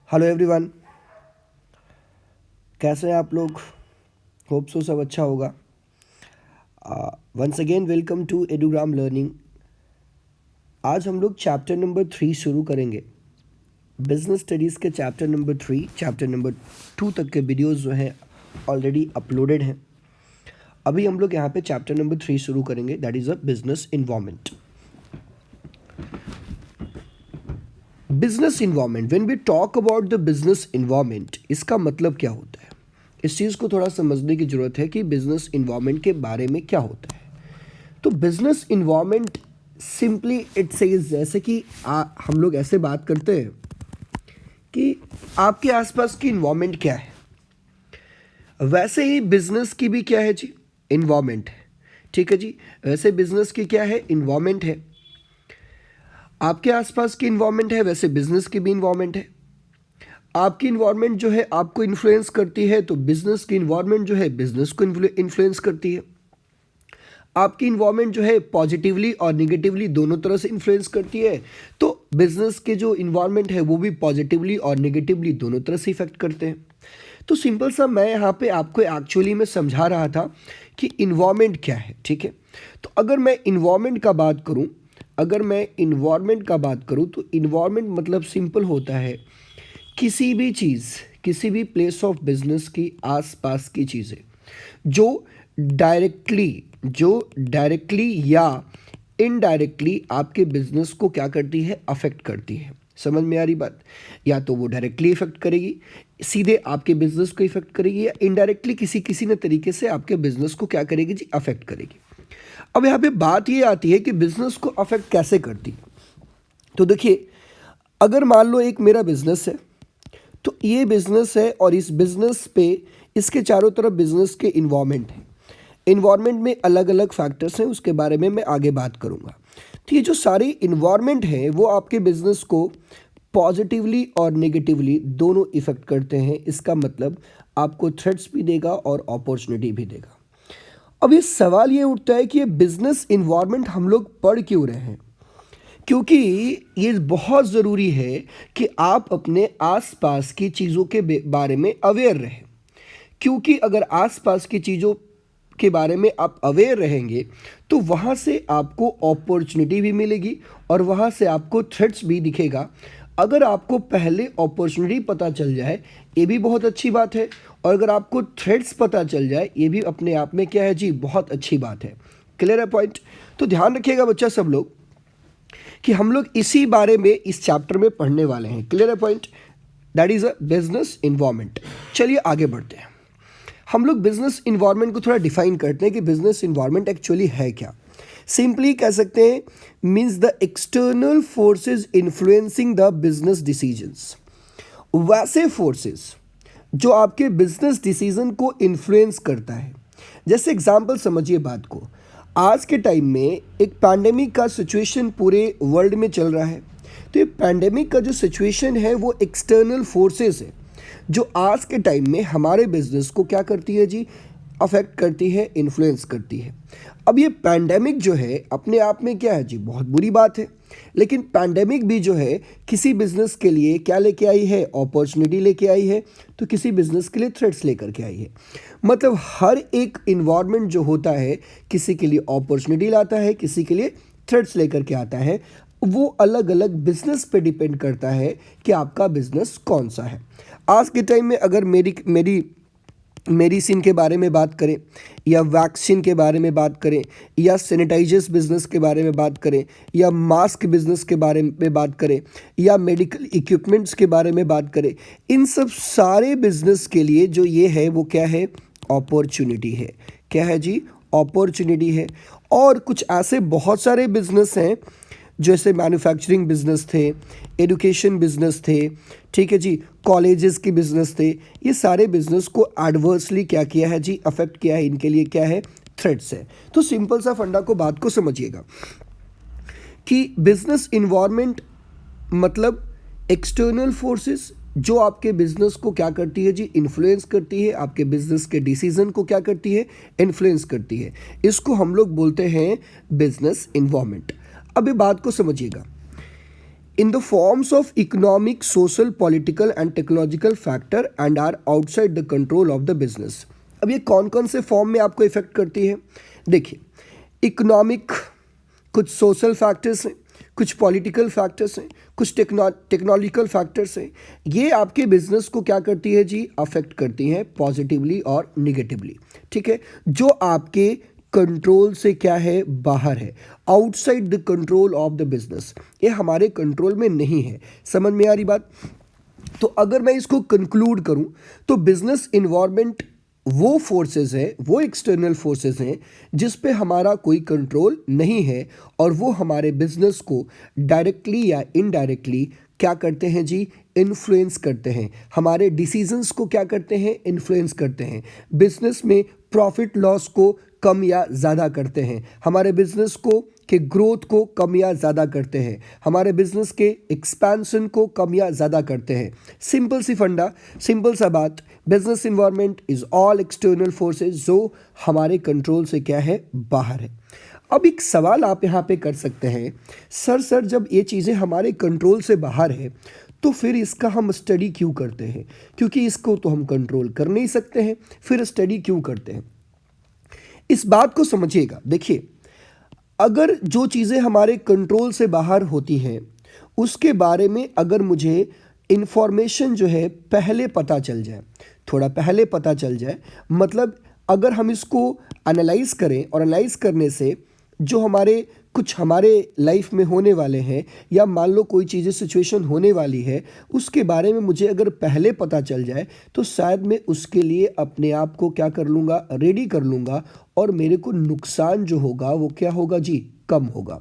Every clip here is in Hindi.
हेलो एवरीवन, कैसे हैं आप लोग। होप सो सब अच्छा होगा। Once again welcome to Edugram learning. आज हम लोग चैप्टर नंबर 3 शुरू करेंगे। बिजनेस स्टडीज़ के चैप्टर नंबर 3 चैप्टर नंबर 2 तक के वीडियोस जो हैं ऑलरेडी अपलोडेड हैं। अभी हम लोग यहाँ पे चैप्टर नंबर 3 शुरू करेंगे, that is a business environment. Business environment, when we talk about the business environment, इसका मतलब क्या होता है, इस चीज़ को थोड़ा समझने की ज़रूरत है कि बिजनेस इन्वायरमेंट के बारे में क्या होता है। तो business environment simply it says, जैसे कि हम लोग ऐसे बात करते हैं कि आपके आसपास की इन्वायरमेंट क्या है, वैसे ही बिजनेस की भी क्या है जी, इन्वायरमेंट है। ठीक है जी, वैसे बिजनेस की क्या है, इन्वायरमेंट है। आपके आसपास की इन्वायरमेंट है, वैसे बिजनेस की भी इन्वायरमेंट है। आपकी इन्वायरमेंट जो है आपको इन्फ्लुएंस करती है, तो बिजनेस की इन्वायरमेंट जो है बिजनेस को इन्फ्लुएंस करती है। आपकी इन्वायरमेंट जो है पॉजिटिवली और निगेटिवली दोनों तरह से इन्फ्लुएंस करती है, तो बिजनेस के जो इन्वायरमेंट है वो भी पॉजिटिवली और निगेटिवली दोनों तरह से इफेक्ट करते हैं। तो सिंपल सा मैं यहाँ पे आपको एक्चुअली में समझा रहा था कि इन्वायरमेंट क्या है। ठीक है, तो अगर मैं इन्वायरमेंट का बात करूँ, तो इन्वायरमेंट मतलब सिंपल होता है किसी भी चीज़, किसी भी प्लेस ऑफ बिजनेस की आसपास की चीज़ें जो डायरेक्टली या इनडायरेक्टली आपके बिजनेस को क्या करती है, अफेक्ट करती है। समझ में आ रही बात। या तो वो डायरेक्टली इफेक्ट करेगी, सीधे आपके बिजनेस को इफेक्ट करेगी, या इनडायरेक्टली किसी किसी न तरीके से आपके बिजनेस को क्या करेगी जी, अफेक्ट करेगी। अब यहाँ पे बात ये आती है कि बिजनेस को अफेक्ट कैसे करती है। तो देखिए, अगर मान लो एक मेरा बिजनेस है, तो ये बिजनेस है और इस बिजनेस पे इसके चारों तरफ बिजनेस के इन्वायरमेंट है। इन्वायरमेंट में अलग अलग फैक्टर्स हैं, उसके बारे में मैं आगे बात करूंगा। तो ये जो सारी इन्वायरमेंट है वो आपके बिजनेस को पॉजिटिवली और नेगेटिवली दोनों इफेक्ट करते हैं। इसका मतलब आपको थ्रेट्स भी देगा और अपॉर्चुनिटी भी देगा। अब ये सवाल ये उठता है कि ये बिजनेस इन्वायरमेंट हम लोग पढ़ क्यों रहे हैं, क्योंकि ये बहुत ज़रूरी है कि आप अपने आसपास की चीज़ों के बारे में अवेयर रहें। क्योंकि अगर आसपास की चीज़ों के बारे में आप अवेयर रहेंगे तो वहाँ से आपको अपॉर्चुनिटी भी मिलेगी और वहाँ से आपको थ्रेट्स भी दिखेगा। अगर आपको पहले अपॉर्चुनिटी पता चल जाए ये भी बहुत अच्छी बात है, और अगर आपको थ्रेट्स पता चल जाए ये भी अपने आप में क्या है जी, बहुत अच्छी बात है। क्लियर है पॉइंट। तो ध्यान रखिएगा बच्चा सब लोग कि हम लोग इसी बारे में इस चैप्टर में पढ़ने वाले हैं। क्लियर है point, that is a business environment. चलिए आगे बढ़ते हैं। हम लोग बिजनेस इन्वायरमेंट को थोड़ा डिफाइन करते हैं कि बिजनेस इन्वायरमेंट एक्चुअली है क्या। सिंपली कह सकते हैं, means the external forces influencing the business decisions. वैसे फोर्सेस जो आपके बिजनेस डिसीजन को इन्फ्लुएंस करता है। जैसे एग्जांपल समझिए बात को, आज के टाइम में एक पैंडेमिक का सिचुएशन पूरे वर्ल्ड में चल रहा है। तो ये पैंडेमिक का जो सिचुएशन है वो एक्सटर्नल फोर्सेस है जो आज के टाइम में हमारे बिजनेस को क्या करती है जी, अफेक्ट करती है, इन्फ्लुएंस करती है। अब ये पैंडेमिक जो है अपने आप में क्या है जी, बहुत बुरी बात है। लेकिन पैंडेमिक भी जो है किसी बिजनेस के लिए क्या लेके आई है, अपॉर्चुनिटी लेके आई है, तो किसी बिजनेस के लिए थ्रेट्स लेकर के आई है। मतलब हर एक इन्वायरमेंट जो होता है किसी के लिए अपॉर्चुनिटी लाता है, किसी के लिए थ्रेट्स लेकर के आता है। वो अलग अलग बिजनेस पे डिपेंड करता है कि आपका बिजनेस कौन सा है। आज के टाइम में अगर मेरी मेडिसिन के बारे में बात करें, या वैक्सीन के बारे में बात करें, या सैनिटाइजर्स बिजनेस के बारे में बात करें, या मास्क बिजनेस के बारे में बात करें, या मेडिकल इक्विपमेंट्स के बारे में बात करें, इन सब सारे बिजनेस के लिए जो ये है वो क्या है, अपॉर्चुनिटी है। क्या है जी, अपॉर्चुनिटी है। और कुछ ऐसे बहुत सारे बिजनेस हैं जैसे मैन्युफैक्चरिंग बिजनेस थे, एजुकेशन बिजनेस थे, ठीक है जी, कॉलेजेस के बिजनेस थे। ये सारे बिजनेस को एडवर्सली क्या किया है जी, अफेक्ट किया है। इनके लिए क्या है, थ्रेट्स है। तो सिंपल सा फंडा को बात को समझिएगा कि बिजनेस इन्वायरमेंट मतलब एक्सटर्नल फोर्सेस जो आपके बिजनेस को क्या करती है जी, इन्फ्लुएंस करती है, आपके बिजनेस के डिसीजन को क्या करती है, इन्फ्लुएंस करती है। इसको हम लोग बोलते हैं बिजनेस इन्वायरमेंट। अब ये बात को समझिएगा, in the forms of economic, social, political and technological factor and are outside the control of the business. अब ये कौन कौन से फॉर्म में आपको इफेक्ट करती है? देखिए, इकोनॉमिक, कुछ सोशल फैक्टर्स हैं, कुछ पॉलिटिकल फैक्टर्स हैं, कुछ टेक्नोलॉजिकल फैक्टर्स हैं। ये आपके बिजनेस को क्या करती है जी? अफेक्ट करती हैं पॉजिटिवली और निगेटिवली। ठीक है, जो आपके कंट्रोल से क्या है? बाहर है, outside the control of the business. ये हमारे कंट्रोल में नहीं है। समझ में आ रही बात? तो अगर मैं इसको कंक्लूड करूं तो बिजनेस इन्वायरमेंट वो फोर्सेस हैं, वो एक्सटर्नल फोर्सेस हैं जिस पे हमारा कोई कंट्रोल नहीं है, और वो हमारे बिजनेस को डायरेक्टली या इनडायरेक्टली क्या करते हैं जी? इन्फ्लुएंस करते हैं। हमारे डिसीजंस को क्या करते हैं? इन्फ्लुएंस करते हैं। बिजनेस में प्रॉफिट लॉस को कम या ज़्यादा करते हैं। हमारे बिजनेस को के ग्रोथ को कम या ज़्यादा करते हैं। हमारे बिजनेस के एक्सपेंशन को कम या ज़्यादा करते हैं। सिंपल सी फंडा, सिंपल सा बात, business environment is all external forces जो हमारे कंट्रोल से क्या है? बाहर है। अब एक सवाल आप यहाँ पे कर सकते हैं, सर जब ये चीज़ें हमारे कंट्रोल से बाहर है तो फिर इसका हम स्टडी क्यों करते हैं? क्योंकि इसको तो हम कंट्रोल कर नहीं सकते हैं, फिर स्टडी क्यों करते हैं? इस बात को समझिएगा। देखिए, अगर जो चीज़ें हमारे कंट्रोल से बाहर होती हैं उसके बारे में अगर मुझे इन्फॉर्मेशन जो है पहले पता चल जाए, थोड़ा पहले पता चल जाए, मतलब अगर हम इसको एनालाइज करें और एनालाइज करने से जो हमारे लाइफ में होने वाले हैं, या मान लो कोई चीज़ें सिचुएशन होने वाली है, उसके बारे में मुझे अगर पहले पता चल जाए तो शायद मैं उसके लिए अपने आप को क्या कर लूँगा? रेडी कर लूँगा, और मेरे को नुकसान जो होगा वो क्या होगा जी? कम होगा।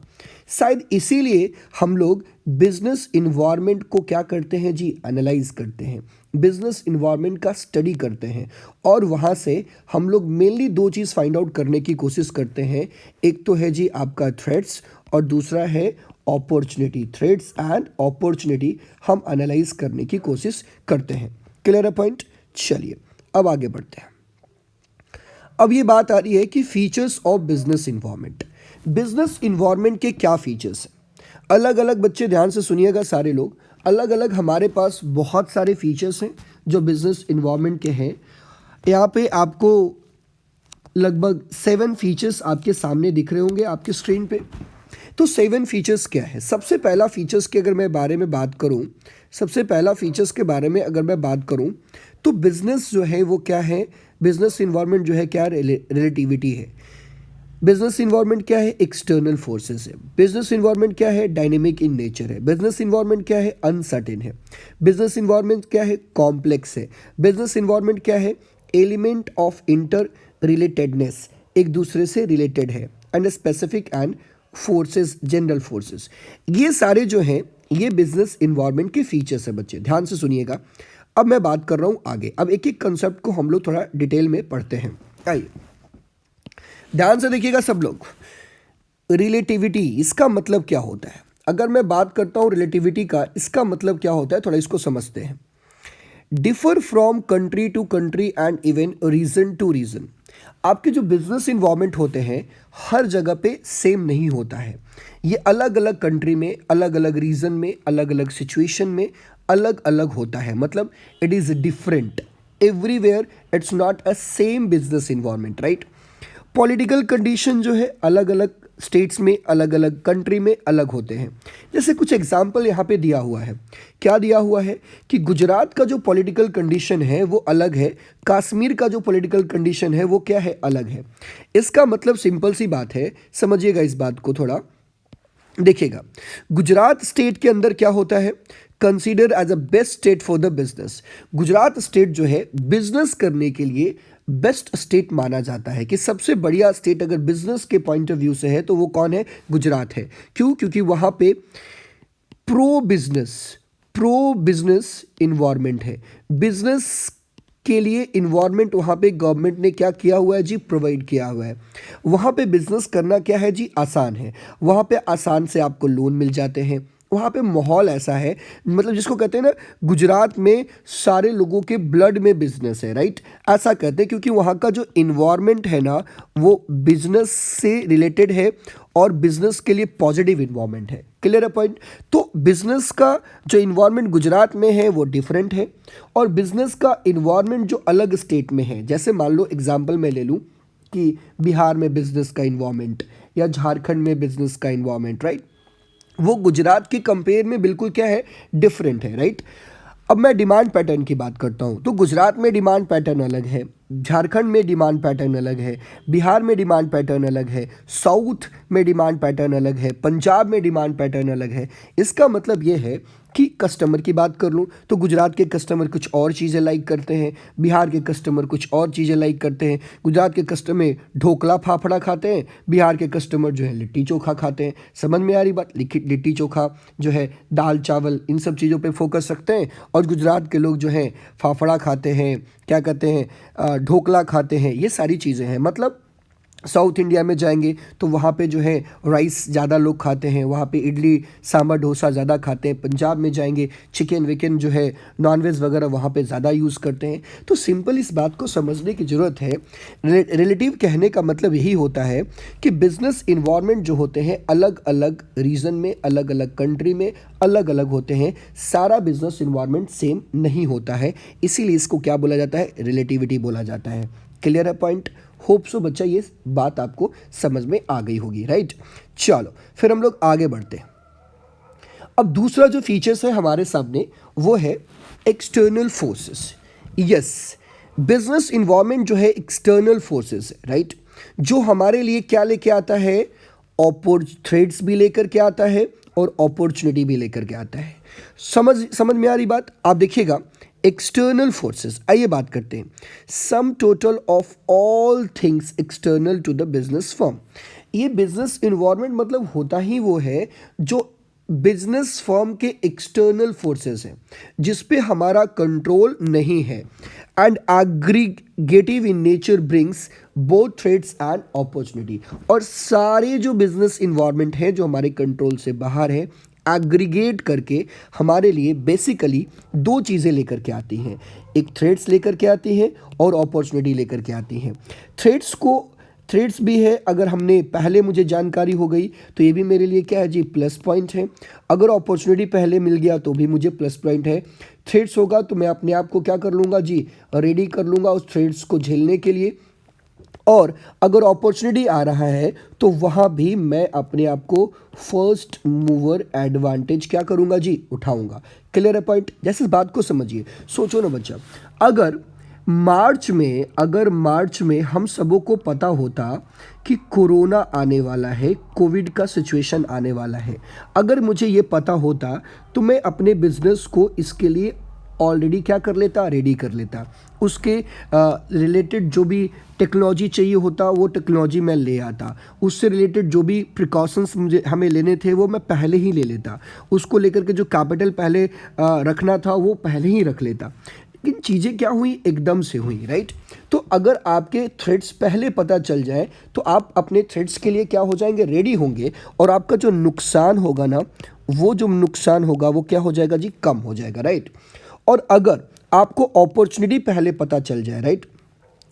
शायद इसीलिए हम लोग बिजनेस इन्वायरमेंट को क्या करते हैं जी? एनालाइज करते हैं, बिजनेस इन्वायरमेंट का स्टडी करते हैं, और वहाँ से हम लोग मेनली दो चीज़ फाइंड आउट करने की कोशिश करते हैं। एक तो है जी आपका थ्रेट्स, और दूसरा है अपॉर्चुनिटी। थ्रेट्स एंड अपॉर्चुनिटी हम एनालाइज करने की कोशिश करते हैं। क्लियर है पॉइंट? चलिए अब आगे बढ़ते हैं। अब ये बात आ रही है कि features of business environment. Business environment के क्या फीचर्स हैं? अलग अलग, बच्चे ध्यान से सुनिएगा सारे लोग, अलग अलग हमारे पास बहुत सारे फीचर्स हैं जो बिजनेस इन्वायरमेंट के हैं। यहाँ पे आपको लगभग 7 फीचर्स आपके सामने दिख रहे होंगे आपके स्क्रीन पे। तो 7 फीचर्स क्या है? सबसे पहला फीचर्स के अगर मैं बारे में बात करूँ, सबसे पहला फीचर्स के बारे में अगर मैं बात करूँ तो बिजनेस जो है वो क्या है? बिजनेस इन्वायरमेंट जो है क्या? रिलेटिविटी है। बिजनेस इन्वायरमेंट क्या है? एक्सटर्नल फोर्सेस है। बिजनेस इन्वायरमेंट क्या है? डायनेमिक इन नेचर है। बिजनेस इन्वायरमेंट क्या है? अनसर्टेन है। बिजनेस इन्वायरमेंट क्या है? कॉम्प्लेक्स है। बिजनेस इन्वायरमेंट क्या है? एलिमेंट ऑफ इंटर रिलेटेडनेस, एक दूसरे से रिलेटेड है, and specific and forces, general forces. ये सारे जो हैं ये बिजनेस इन्वायरमेंट के फीचर्स हैं। बच्चे ध्यान से सुनिएगा। अब मैं बात कर रहा हूँ आगे। अब एक एक कंसेप्ट को हम लोग थोड़ा डिटेल में पढ़ते हैं। आइए ध्यान से देखिएगा सब लोग। रिलेटिविटी, इसका मतलब क्या होता है? अगर मैं बात करता हूँ रिलेटिविटी का, इसका मतलब क्या होता है, थोड़ा इसको समझते हैं। Differ from country to country and even region to region. आपके जो बिजनेस इन्वायरमेंट होते हैं हर जगह पे सेम नहीं होता है। ये अलग अलग कंट्री में, अलग अलग रीजन में, अलग अलग सिचुएशन में अलग अलग होता है। मतलब it is different everywhere, it's not a same business environment, right. Political condition जो है अलग अलग स्टेट्स में, अलग अलग कंट्री में अलग होते हैं। जैसे कुछ एग्जाम्पल यहाँ पे दिया हुआ है। क्या दिया हुआ है कि गुजरात का जो पॉलिटिकल कंडीशन है वो अलग है, कश्मीर का जो पॉलिटिकल कंडीशन है वो क्या है? अलग है। इसका मतलब सिंपल सी बात है, समझिएगा इस बात को थोड़ा देखिएगा। गुजरात स्टेट के अंदर क्या होता है? Consider as a best state for the business. Gujarat state जो है बिजनेस करने के लिए बेस्ट स्टेट माना जाता है, कि सबसे बढ़िया स्टेट अगर बिजनेस के पॉइंट ऑफ व्यू से है तो वो कौन है? गुजरात है। क्यों? क्योंकि वहाँ पे प्रो बिजनेस इन्वायरमेंट है। बिजनेस के लिए इन्वायरमेंट वहाँ पे गवर्नमेंट ने क्या किया हुआ है जी? प्रोवाइड किया हुआ है। वहाँ पे बिजनेस करना क्या है जी? आसान है। वहाँ पे आसान से आपको लोन मिल जाते हैं, वहाँ पे माहौल ऐसा है, मतलब जिसको कहते हैं ना, गुजरात में सारे लोगों के ब्लड में बिजनेस है, राइट, ऐसा कहते हैं, क्योंकि वहाँ का जो इन्वायरमेंट है ना वो बिजनेस से रिलेटेड है और बिजनेस के लिए पॉजिटिव इन्वायरमेंट है। क्लियर है पॉइंट। तो बिजनेस का जो इन्वायरमेंट गुजरात में है वो डिफरेंट है, और बिजनेस का इन्वायरमेंट जो अलग स्टेट में है, जैसे मान लो एग्जाम्पल मैं ले लूँ कि बिहार में बिजनेस का इन्वायरमेंट या झारखंड में बिजनेस का इन्वायरमेंट, राइट, वो गुजरात के कंपेयर में बिल्कुल क्या है, डिफरेंट है, राइट। अब मैं डिमांड पैटर्न की बात करता हूँ, तो गुजरात में डिमांड पैटर्न अलग है, झारखंड में डिमांड पैटर्न अलग है, बिहार में डिमांड पैटर्न अलग है, साउथ में डिमांड पैटर्न अलग है, पंजाब में डिमांड पैटर्न अलग है। इसका मतलब ये है कि कस्टमर की बात कर लूँ तो गुजरात के कस्टमर कुछ और चीज़ें लाइक करते हैं, बिहार के कस्टमर कुछ और चीज़ें लाइक करते हैं। गुजरात के कस्टमर ढोकला फाफड़ा खाते हैं, बिहार के कस्टमर जो है लिट्टी चोखा खाते हैं। समझ में आ रही बात। लिट्टी चोखा जो है, दाल चावल, इन सब चीज़ों पे फोकस रखते हैं, और गुजरात के लोग जो हैं फाफड़ा खाते हैं, क्या कहते हैं, ढोकला खाते हैं, ये सारी चीज़ें हैं। मतलब साउथ इंडिया में जाएंगे तो वहाँ पे जो है राइस ज़्यादा लोग खाते हैं, वहाँ पे इडली सांभर डोसा ज़्यादा खाते हैं। पंजाब में जाएंगे चिकन विकन जो है नॉनवेज वगैरह वहाँ पे ज़्यादा यूज़ करते हैं। तो सिंपल इस बात को समझने की ज़रूरत है। रिलेटिव कहने का मतलब यही होता है कि बिजनेस इन्वायरमेंट जो होते हैं अलग अलग रीजन में, अलग अलग कंट्री में अलग अलग होते हैं। सारा बिजनेस इन्वायरमेंट सेम नहीं होता है, इसीलिए इसको क्या बोला जाता है, रिलेटिविटी बोला जाता है। क्लियर है पॉइंट। होप सो बच्चा ये बात आपको समझ में आ गई होगी, राइट। चलो फिर हम लोग आगे बढ़ते हैं। अब दूसरा जो फीचर्स है हमारे सामने वो है external forces. Yes, business environment जो है एक्सटर्नल फोर्सेस है, राइट, जो हमारे लिए क्या लेके आता है, थ्रेट्स भी लेकर के आता है और अपॉर्चुनिटी भी लेकर के आता है। समझ में आ रही बात। आप देखिएगा एक्सटर्नल फोर्सेस, आइए बात करते हैं। Sum total of all things external to the business firm. ये बिजनेस इन्वायरमेंट मतलब होता ही वो है जो बिजनेस फर्म के एक्सटर्नल फोर्सेस हैं, जिस पे हमारा कंट्रोल नहीं है, and aggregative in nature brings both threats and opportunity. और सारे जो बिजनेस इन्वायरमेंट है जो हमारे कंट्रोल से बाहर है, एग्रीगेट करके हमारे लिए बेसिकली दो चीज़ें लेकर के आती हैं। एक थ्रेट्स लेकर के आती हैं और अपॉर्चुनिटी लेकर के आती हैं। थ्रेट्स भी है, अगर हमने पहले मुझे जानकारी हो गई तो ये भी मेरे लिए क्या है जी, प्लस पॉइंट है। अगर अपॉर्चुनिटी पहले मिल गया तो भी मुझे प्लस पॉइंट है। थ्रेट्स होगा तो मैं अपने आप को क्या कर लूँगा जी, रेडी कर लूँगा उस थ्रेट्स को झेलने के लिए। और अगर अपॉर्चुनिटी आ रहा है तो वहाँ भी मैं अपने आप को फर्स्ट मूवर एडवांटेज क्या करूँगा जी, उठाऊँगा। क्लियर है पॉइंट। जैसे इस बात को समझिए, सोचो ना बच्चा, अगर मार्च में हम सबों को पता होता कि कोरोना आने वाला है, कोविड का सिचुएशन आने वाला है, अगर मुझे ये पता होता तो मैं अपने बिजनेस को इसके लिए ऑलरेडी क्या कर लेता, रेडी कर लेता। उसके रिलेटेड जो भी टेक्नोलॉजी चाहिए होता वो टेक्नोलॉजी मैं ले आता। उससे रिलेटेड जो भी प्रिकॉशंस हमें लेने थे वो मैं पहले ही ले लेता। उसको लेकर के जो कैपिटल पहले रखना था वो पहले ही रख लेता। लेकिन चीज़ें क्या हुई, एकदम से हुई, राइट। तो अगर आपके थ्रेड्स पहले पता चल जाए तो आप अपने थ्रेड्स के लिए क्या हो जाएंगे, रेडी होंगे, और आपका जो नुकसान होगा ना, वो जो नुकसान होगा वो क्या हो जाएगा जी, कम हो जाएगा, राइट। और अगर आपको अपॉर्चुनिटी पहले पता चल जाए, राइट,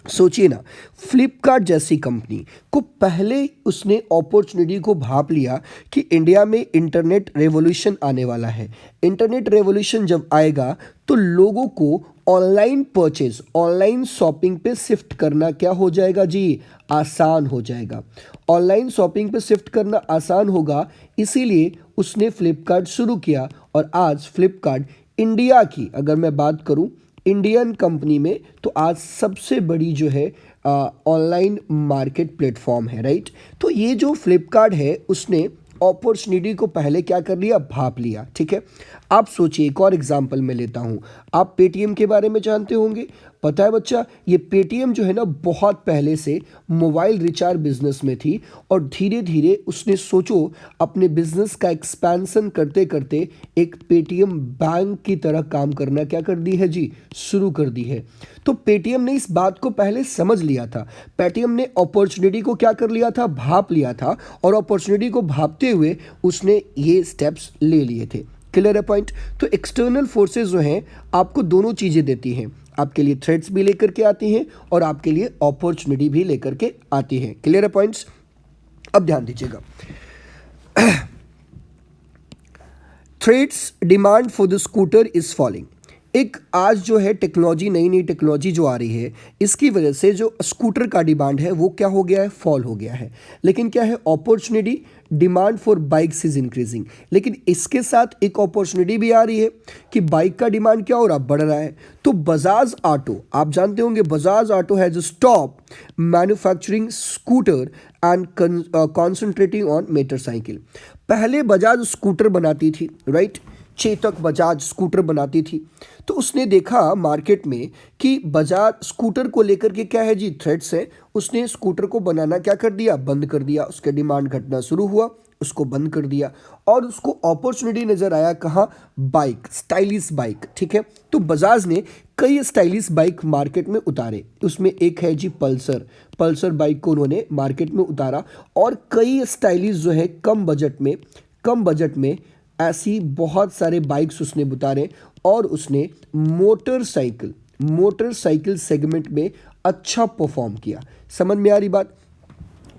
सोचिए ना, फ्लिपकार्ट जैसी कंपनी को पहले उसने अपॉर्चुनिटी को भाप लिया कि इंडिया में इंटरनेट रेवोल्यूशन आने वाला है। इंटरनेट रेवोल्यूशन जब आएगा तो लोगों को ऑनलाइन परचेज, ऑनलाइन शॉपिंग पे शिफ्ट करना क्या हो जाएगा जी, आसान हो जाएगा। ऑनलाइन शॉपिंग पे शिफ्ट करना आसान होगा, इसीलिए उसने फ्लिपकार्ट शुरू किया। और आज फ्लिपकार्ट इंडिया की अगर मैं बात करूं, इंडियन कंपनी में, तो आज सबसे बड़ी जो है ऑनलाइन मार्केट प्लेटफॉर्म है, राइट। तो ये जो फ्लिपकार्ट है उसने अपॉर्चुनिटी को पहले क्या कर लिया, भाप लिया, ठीक है। आप सोचिए, एक और एग्जांपल मैं लेता हूँ। आप पेटीएम के बारे में जानते होंगे। पता है बच्चा, ये पेटीएम जो है ना बहुत पहले से मोबाइल रिचार्ज बिजनेस में थी और धीरे धीरे उसने सोचो अपने बिजनेस का एक्सपेंशन करते करते एक पेटीएम बैंक की तरह काम करना क्या कर दी है जी, शुरू कर दी है। तो पेटीएम ने इस बात को पहले समझ लिया था, पेटीएम ने अपॉर्चुनिटी को क्या कर लिया था, भाप लिया था, और अपॉर्चुनिटी को भापते हुए उसने ये स्टेप्स ले लिए थे। क्लियर है पॉइंट। तो एक्सटर्नल फोर्सेस जो हैं आपको दोनों चीज़ें देती हैं, आपके लिए थ्रेट्स भी लेकर के आती हैं और आपके लिए अपॉर्चुनिटी भी लेकर के आती हैं। क्लियर है पॉइंट्स। अब ध्यान दीजिएगा, threats demand for the scooter is falling. एक आज जो है टेक्नोलॉजी, नई नई टेक्नोलॉजी जो आ रही है, इसकी वजह से जो स्कूटर का डिमांड है वो क्या हो गया है, फॉल हो गया है। लेकिन क्या है, opportunity demand for bikes is increasing. लेकिन इसके साथ एक अपॉर्चुनिटी भी आ रही है कि बाइक का डिमांड क्या हो रहा, बढ़ रहा है। तो बजाज ऑटो, आप जानते होंगे Bajaj auto has stop manufacturing scooter and concentrating on motorcycle. पहले बजाज स्कूटर बनाती थी, राइट, चेतक बजाज स्कूटर बनाती थी। तो उसने देखा मार्केट में कि बजाज स्कूटर को लेकर के क्या है जी, थ्रेट्स है। उसने स्कूटर को बनाना क्या कर दिया, बंद कर दिया। उसके डिमांड घटना शुरू हुआ, उसको बंद कर दिया और उसको अपॉर्चुनिटी नज़र आया कहाँ, बाइक, स्टाइलिश बाइक। ठीक है, तो बजाज ने कई स्टाइलिश बाइक मार्केट में उतारे। उसमें एक है जी पल्सर, पल्सर बाइक को उन्होंने मार्केट में उतारा और कई स्टाइलिश जो है कम बजट में ऐसी बहुत सारे बाइक्स उसने उतारे और उसने मोटरसाइकिल सेगमेंट में अच्छा परफॉर्म किया। समझ में आ रही बात।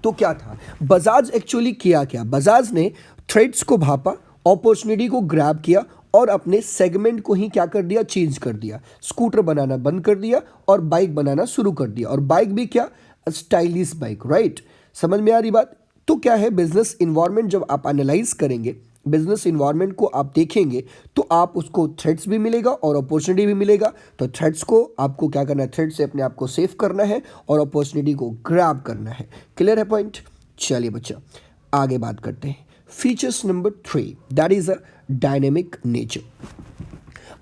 तो क्या था, बजाज एक्चुअली किया क्या, बजाज ने थ्रेट्स को भापा, अपॉर्चुनिटी को ग्रैब किया और अपने सेगमेंट को ही क्या कर दिया, चेंज कर दिया। स्कूटर बनाना बंद कर दिया और बाइक बनाना शुरू कर दिया, और बाइक भी क्या, स्टाइलिश बाइक, राइट। समझ में आ रही बात। तो क्या है, बिजनेस इन्वायरमेंट जब आप एनालाइज करेंगे, बिजनेस इन्वायरमेंट को आप देखेंगे तो आप उसको थ्रेट्स भी मिलेगा और अपॉर्चुनिटी भी मिलेगा। तो थ्रेट्स को आपको क्या करना है, थ्रेट से अपने आप को सेव करना है और अपॉर्चुनिटी को ग्रैब करना है। क्लियर है पॉइंट। चलिए बच्चा आगे बात करते हैं। Features number 3, that is a dynamic nature.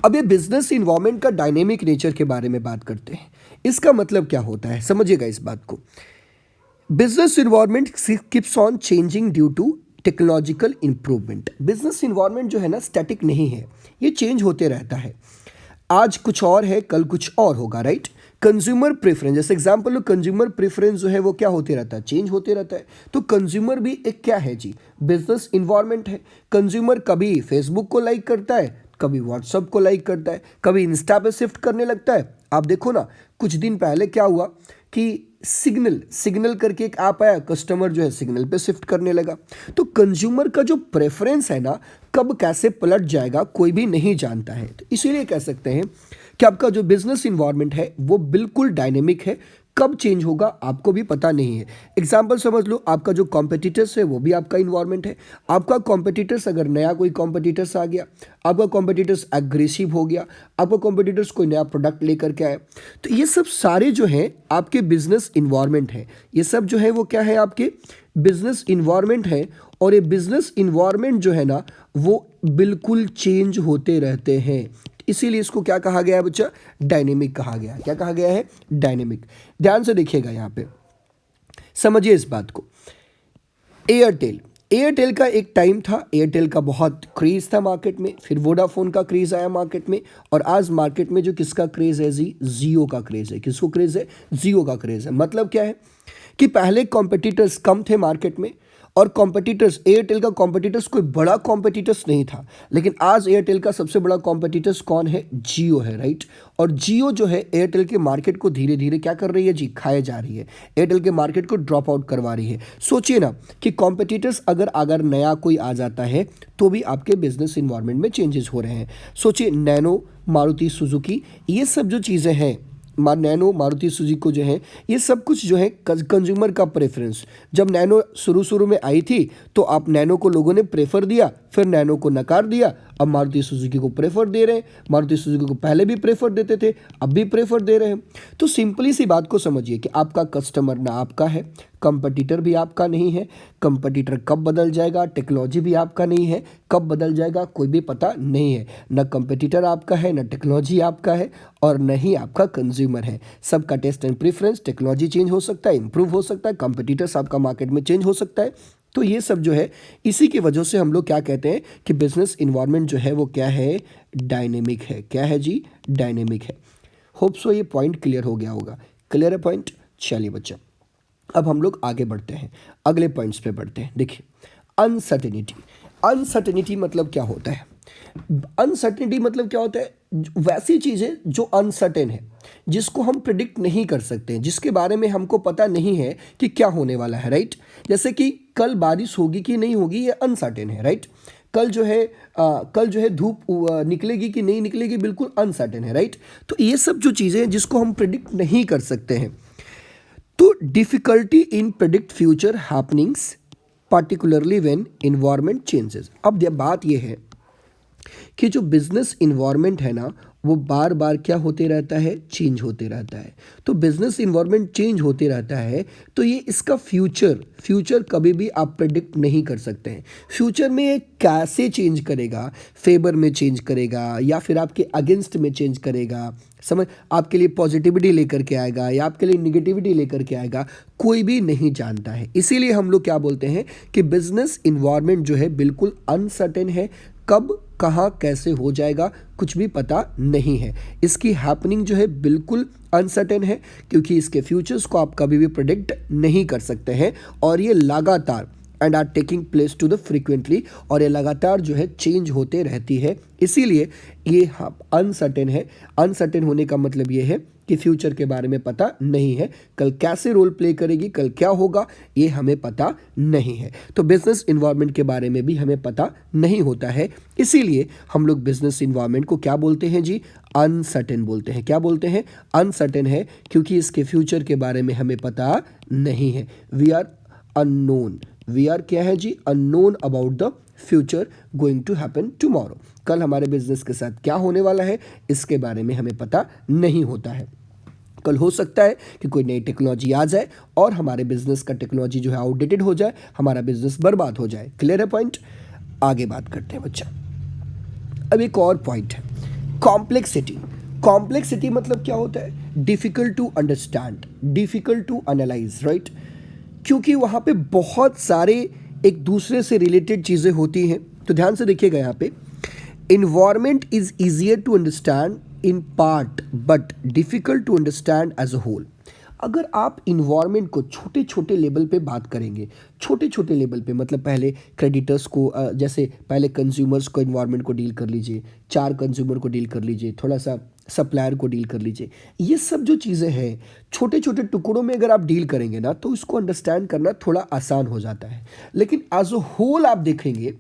अब ये बिजनेस इन्वायरमेंट का डायनेमिक नेचर के बारे में बात करते हैं। इसका मतलब क्या होता है, समझिएगा इस बात को। Business environment keeps on changing due to technological improvement. Business environment जो है ना स्टैटिक नहीं है, ये चेंज होते रहता है। आज कुछ और है, कल कुछ और होगा, राइट। कंज्यूमर प्रेफरेंस, जैसे एग्जांपल लो, कंज्यूमर प्रेफरेंस जो है वो क्या होते रहता है, चेंज होते रहता है। तो कंज्यूमर भी एक क्या है जी, बिजनेस इन्वायरमेंट है। कंज्यूमर कभी फेसबुक को लाइक करता है, कभी व्हाट्सअप को लाइक करता है, कभी इंस्टा पे शिफ्ट करने लगता है। आप देखो ना, कुछ दिन पहले क्या हुआ कि सिग्नल करके एक ऐप आया, कस्टमर जो है सिग्नल पे शिफ्ट करने लगा। तो कंज्यूमर का जो प्रेफरेंस है ना, कब कैसे पलट जाएगा कोई भी नहीं जानता है। तो इसीलिए कह सकते हैं कि आपका जो बिजनेस इन्वायरमेंट है वो बिल्कुल डायनेमिक है, कब चेंज होगा आपको भी पता नहीं है। एग्जाम्पल समझ लो, आपका जो कॉम्पिटिटर्स है वो भी आपका इन्वायरमेंट है। आपका कॉम्पिटिटर्स, अगर नया कोई कॉम्पिटिटर्स आ गया, आपका कॉम्पिटिटर्स एग्रेसिव हो गया, आपका कॉम्पिटिटर्स कोई नया प्रोडक्ट लेकर के आया, तो ये सब सारे जो हैं आपके बिजनेस इन्वायरमेंट है। ये सब जो है वो क्या है, आपके बिजनेस इन्वायरमेंट है। और ये बिजनेस इन्वायरमेंट जो है ना वो बिल्कुल चेंज होते रहते हैं। इसीलिए इसको क्या कहा गया है बच्चा, डायनेमिक कहा गया है। क्या कहा गया है, डायनेमिक। ध्यान से देखिएगा यहाँ पे, समझिए इस बात को। एयरटेल का एक टाइम था, एयरटेल का बहुत क्रेज था मार्केट में, फिर वोडाफोन का क्रेज आया मार्केट में, और आज मार्केट में जो किसका क्रेज है जी, जियो का क्रेज है। किसको क्रेज है, जियो का क्रेज है। मतलब क्या है कि पहले कॉम्पिटिटर्स कम थे मार्केट में, और कॉम्पिटिटर्स, एयरटेल का कॉम्पिटिटर्स कोई बड़ा कॉम्पिटिटर्स नहीं था, लेकिन आज एयरटेल का सबसे बड़ा कॉम्पिटिटर्स कौन है, जियो है, राइट। और जियो जो है एयरटेल के मार्केट को धीरे धीरे क्या कर रही है जी, खाए जा रही है, एयरटेल के मार्केट को ड्रॉप आउट करवा रही है। सोचिए ना कि कॉम्पिटिटर्स अगर नया कोई आ जाता है तो भी आपके बिजनेस इन्वायरमेंट में चेंजेस हो रहे हैं। सोचिए नैनो, मारुति सुजुकी, ये सब जो चीज़ें हैं, नैनो, मारुति सुजुकी जो है, ये सब कुछ जो है कंज्यूमर का प्रेफरेंस। जब नैनो शुरू में आई थी तो आप नैनो को लोगों ने प्रेफर दिया, फिर नैनो को नकार दिया, अब मारुति सुजुकी को प्रेफर दे रहे हैं। मारुति सुजुकी को पहले भी प्रेफर देते थे, अब भी प्रेफर दे रहे हैं। तो सिंपली सी बात को समझिए कि आपका कस्टमर ना आपका है, कंपटीटर भी आपका नहीं है। कंपटीटर कब बदल जाएगा, टेक्नोलॉजी भी आपका नहीं है, कब बदल जाएगा कोई भी पता नहीं है। न कंपटीटर आपका है, न टेक्नोलॉजी आपका है, और न ही आपका कंज्यूमर है। सबका taste and preference, technology change हो सकता है, इंप्रूव हो सकता है, कंपटीटर्स आपका मार्केट में चेंज हो सकता है। तो ये सब जो है, इसी की वजह से हम लोग क्या कहते हैं कि बिजनेस इन्वायरमेंट जो है वो क्या है, डायनेमिक है। क्या है जी, डायनेमिक है। होप सो ये पॉइंट क्लियर हो गया होगा। क्लियर है पॉइंट? चलिए बच्चा, अब हम लोग आगे बढ़ते हैं, अगले पॉइंट्स पे बढ़ते हैं। देखिए, अनसर्टेनिटी। अनसर्टेनिटी मतलब क्या होता है? अनसर्टेनिटी मतलब क्या होता है? वैसी चीज़ें जो अनसर्टेन है, जिसको हम प्रिडिक्ट नहीं कर सकते, जिसके बारे में हमको पता नहीं है कि क्या होने वाला है, राइट? जैसे कि कल बारिश होगी कि नहीं होगी, ये अनसर्टेन है, राइट? कल जो है धूप निकलेगी कि नहीं निकलेगी, बिल्कुल अनसर्टेन है, राइट? तो ये सब जो चीज़ें हैं जिसको हम प्रिडिक्ट नहीं कर सकते हैं, तो difficulty in predict future happenings particularly when environment changes. अब बात यह है कि जो बिजनेस इन्वायरमेंट है ना, वो बार बार क्या होते रहता है, चेंज होते रहता है। तो बिजनेस इन्वायरमेंट चेंज होते रहता है, तो ये इसका फ्यूचर कभी भी आप प्रेडिक्ट नहीं कर सकते हैं। फ्यूचर में ये कैसे चेंज करेगा, फेवर में चेंज करेगा या फिर आपके अगेंस्ट में चेंज करेगा, समझ, आपके लिए पॉजिटिविटी लेकर के आएगा या आपके लिए निगेटिविटी लेकर के आएगा, कोई भी नहीं जानता है। इसीलिए हम लोग क्या बोलते हैं कि बिजनेस इन्वायरमेंट जो है बिल्कुल अनसर्टेन है। कब, कहाँ, कैसे हो जाएगा, कुछ भी पता नहीं है। इसकी हैपनिंग जो है बिल्कुल अनसर्टेन है, क्योंकि इसके फ्यूचर्स को आप कभी भी प्रेडिक्ट नहीं कर सकते हैं, और ये लगातार and are taking place to the frequently, और ये लगातार जो है चेंज होते रहती है। इसीलिए ये अनसर्टेन है। अनसर्टेन होने का मतलब ये है कि फ्यूचर के बारे में पता नहीं है, कल कैसे रोल प्ले करेगी, कल क्या होगा, ये हमें पता नहीं है। तो बिजनेस इन्वायरमेंट के बारे में भी हमें पता नहीं होता है। इसीलिए हम लोग बिजनेस इन्वायरमेंट को क्या बोलते हैं जी, अनसर्टेन बोलते हैं। क्या बोलते हैं? अनसर्टेन है, क्योंकि इसके फ्यूचर के बारे में हमें पता नहीं है। We are unknown. We are क्या है जी, unknown about the future going to happen tomorrow. कल हमारे बिजनेस के साथ क्या होने वाला है, इसके बारे में हमें पता नहीं होता है। कल हो सकता है कि कोई नई टेक्नोलॉजी आ जाए और हमारे बिजनेस का टेक्नोलॉजी जो है आउटडेटेड हो जाए, हमारा बिजनेस बर्बाद हो जाए। क्लियर है पॉइंट? आगे बात करते हैं बच्चा। अब एक और पॉइंट है, कॉम्प्लेक्सिटी। कॉम्प्लेक्सिटी मतलब क्या होता है? Difficult to understand, difficult to analyse, right? क्योंकि वहाँ पे बहुत सारे एक दूसरे से रिलेटेड चीज़ें होती हैं। तो ध्यान से देखिएगा, यहाँ पे environment is easier to understand in part but difficult to understand as a whole. अगर आप इन्वायरमेंट को छोटे छोटे लेवल पे बात करेंगे, छोटे छोटे लेवल पे मतलब पहले क्रेडिटर्स को, जैसे पहले कंज्यूमर्स को इन्वायरमेंट को डील कर लीजिए, 4 कंज्यूमर को डील कर लीजिए, थोड़ा सा सप्लायर को डील कर लीजिए। ये सब जो चीज़ें हैं, छोटे छोटे टुकड़ों में अगर आप डील करेंगे ना, तो इसको अंडरस्टैंड करना थोड़ा आसान हो जाता है। लेकिन एज अ होल आप देखेंगे,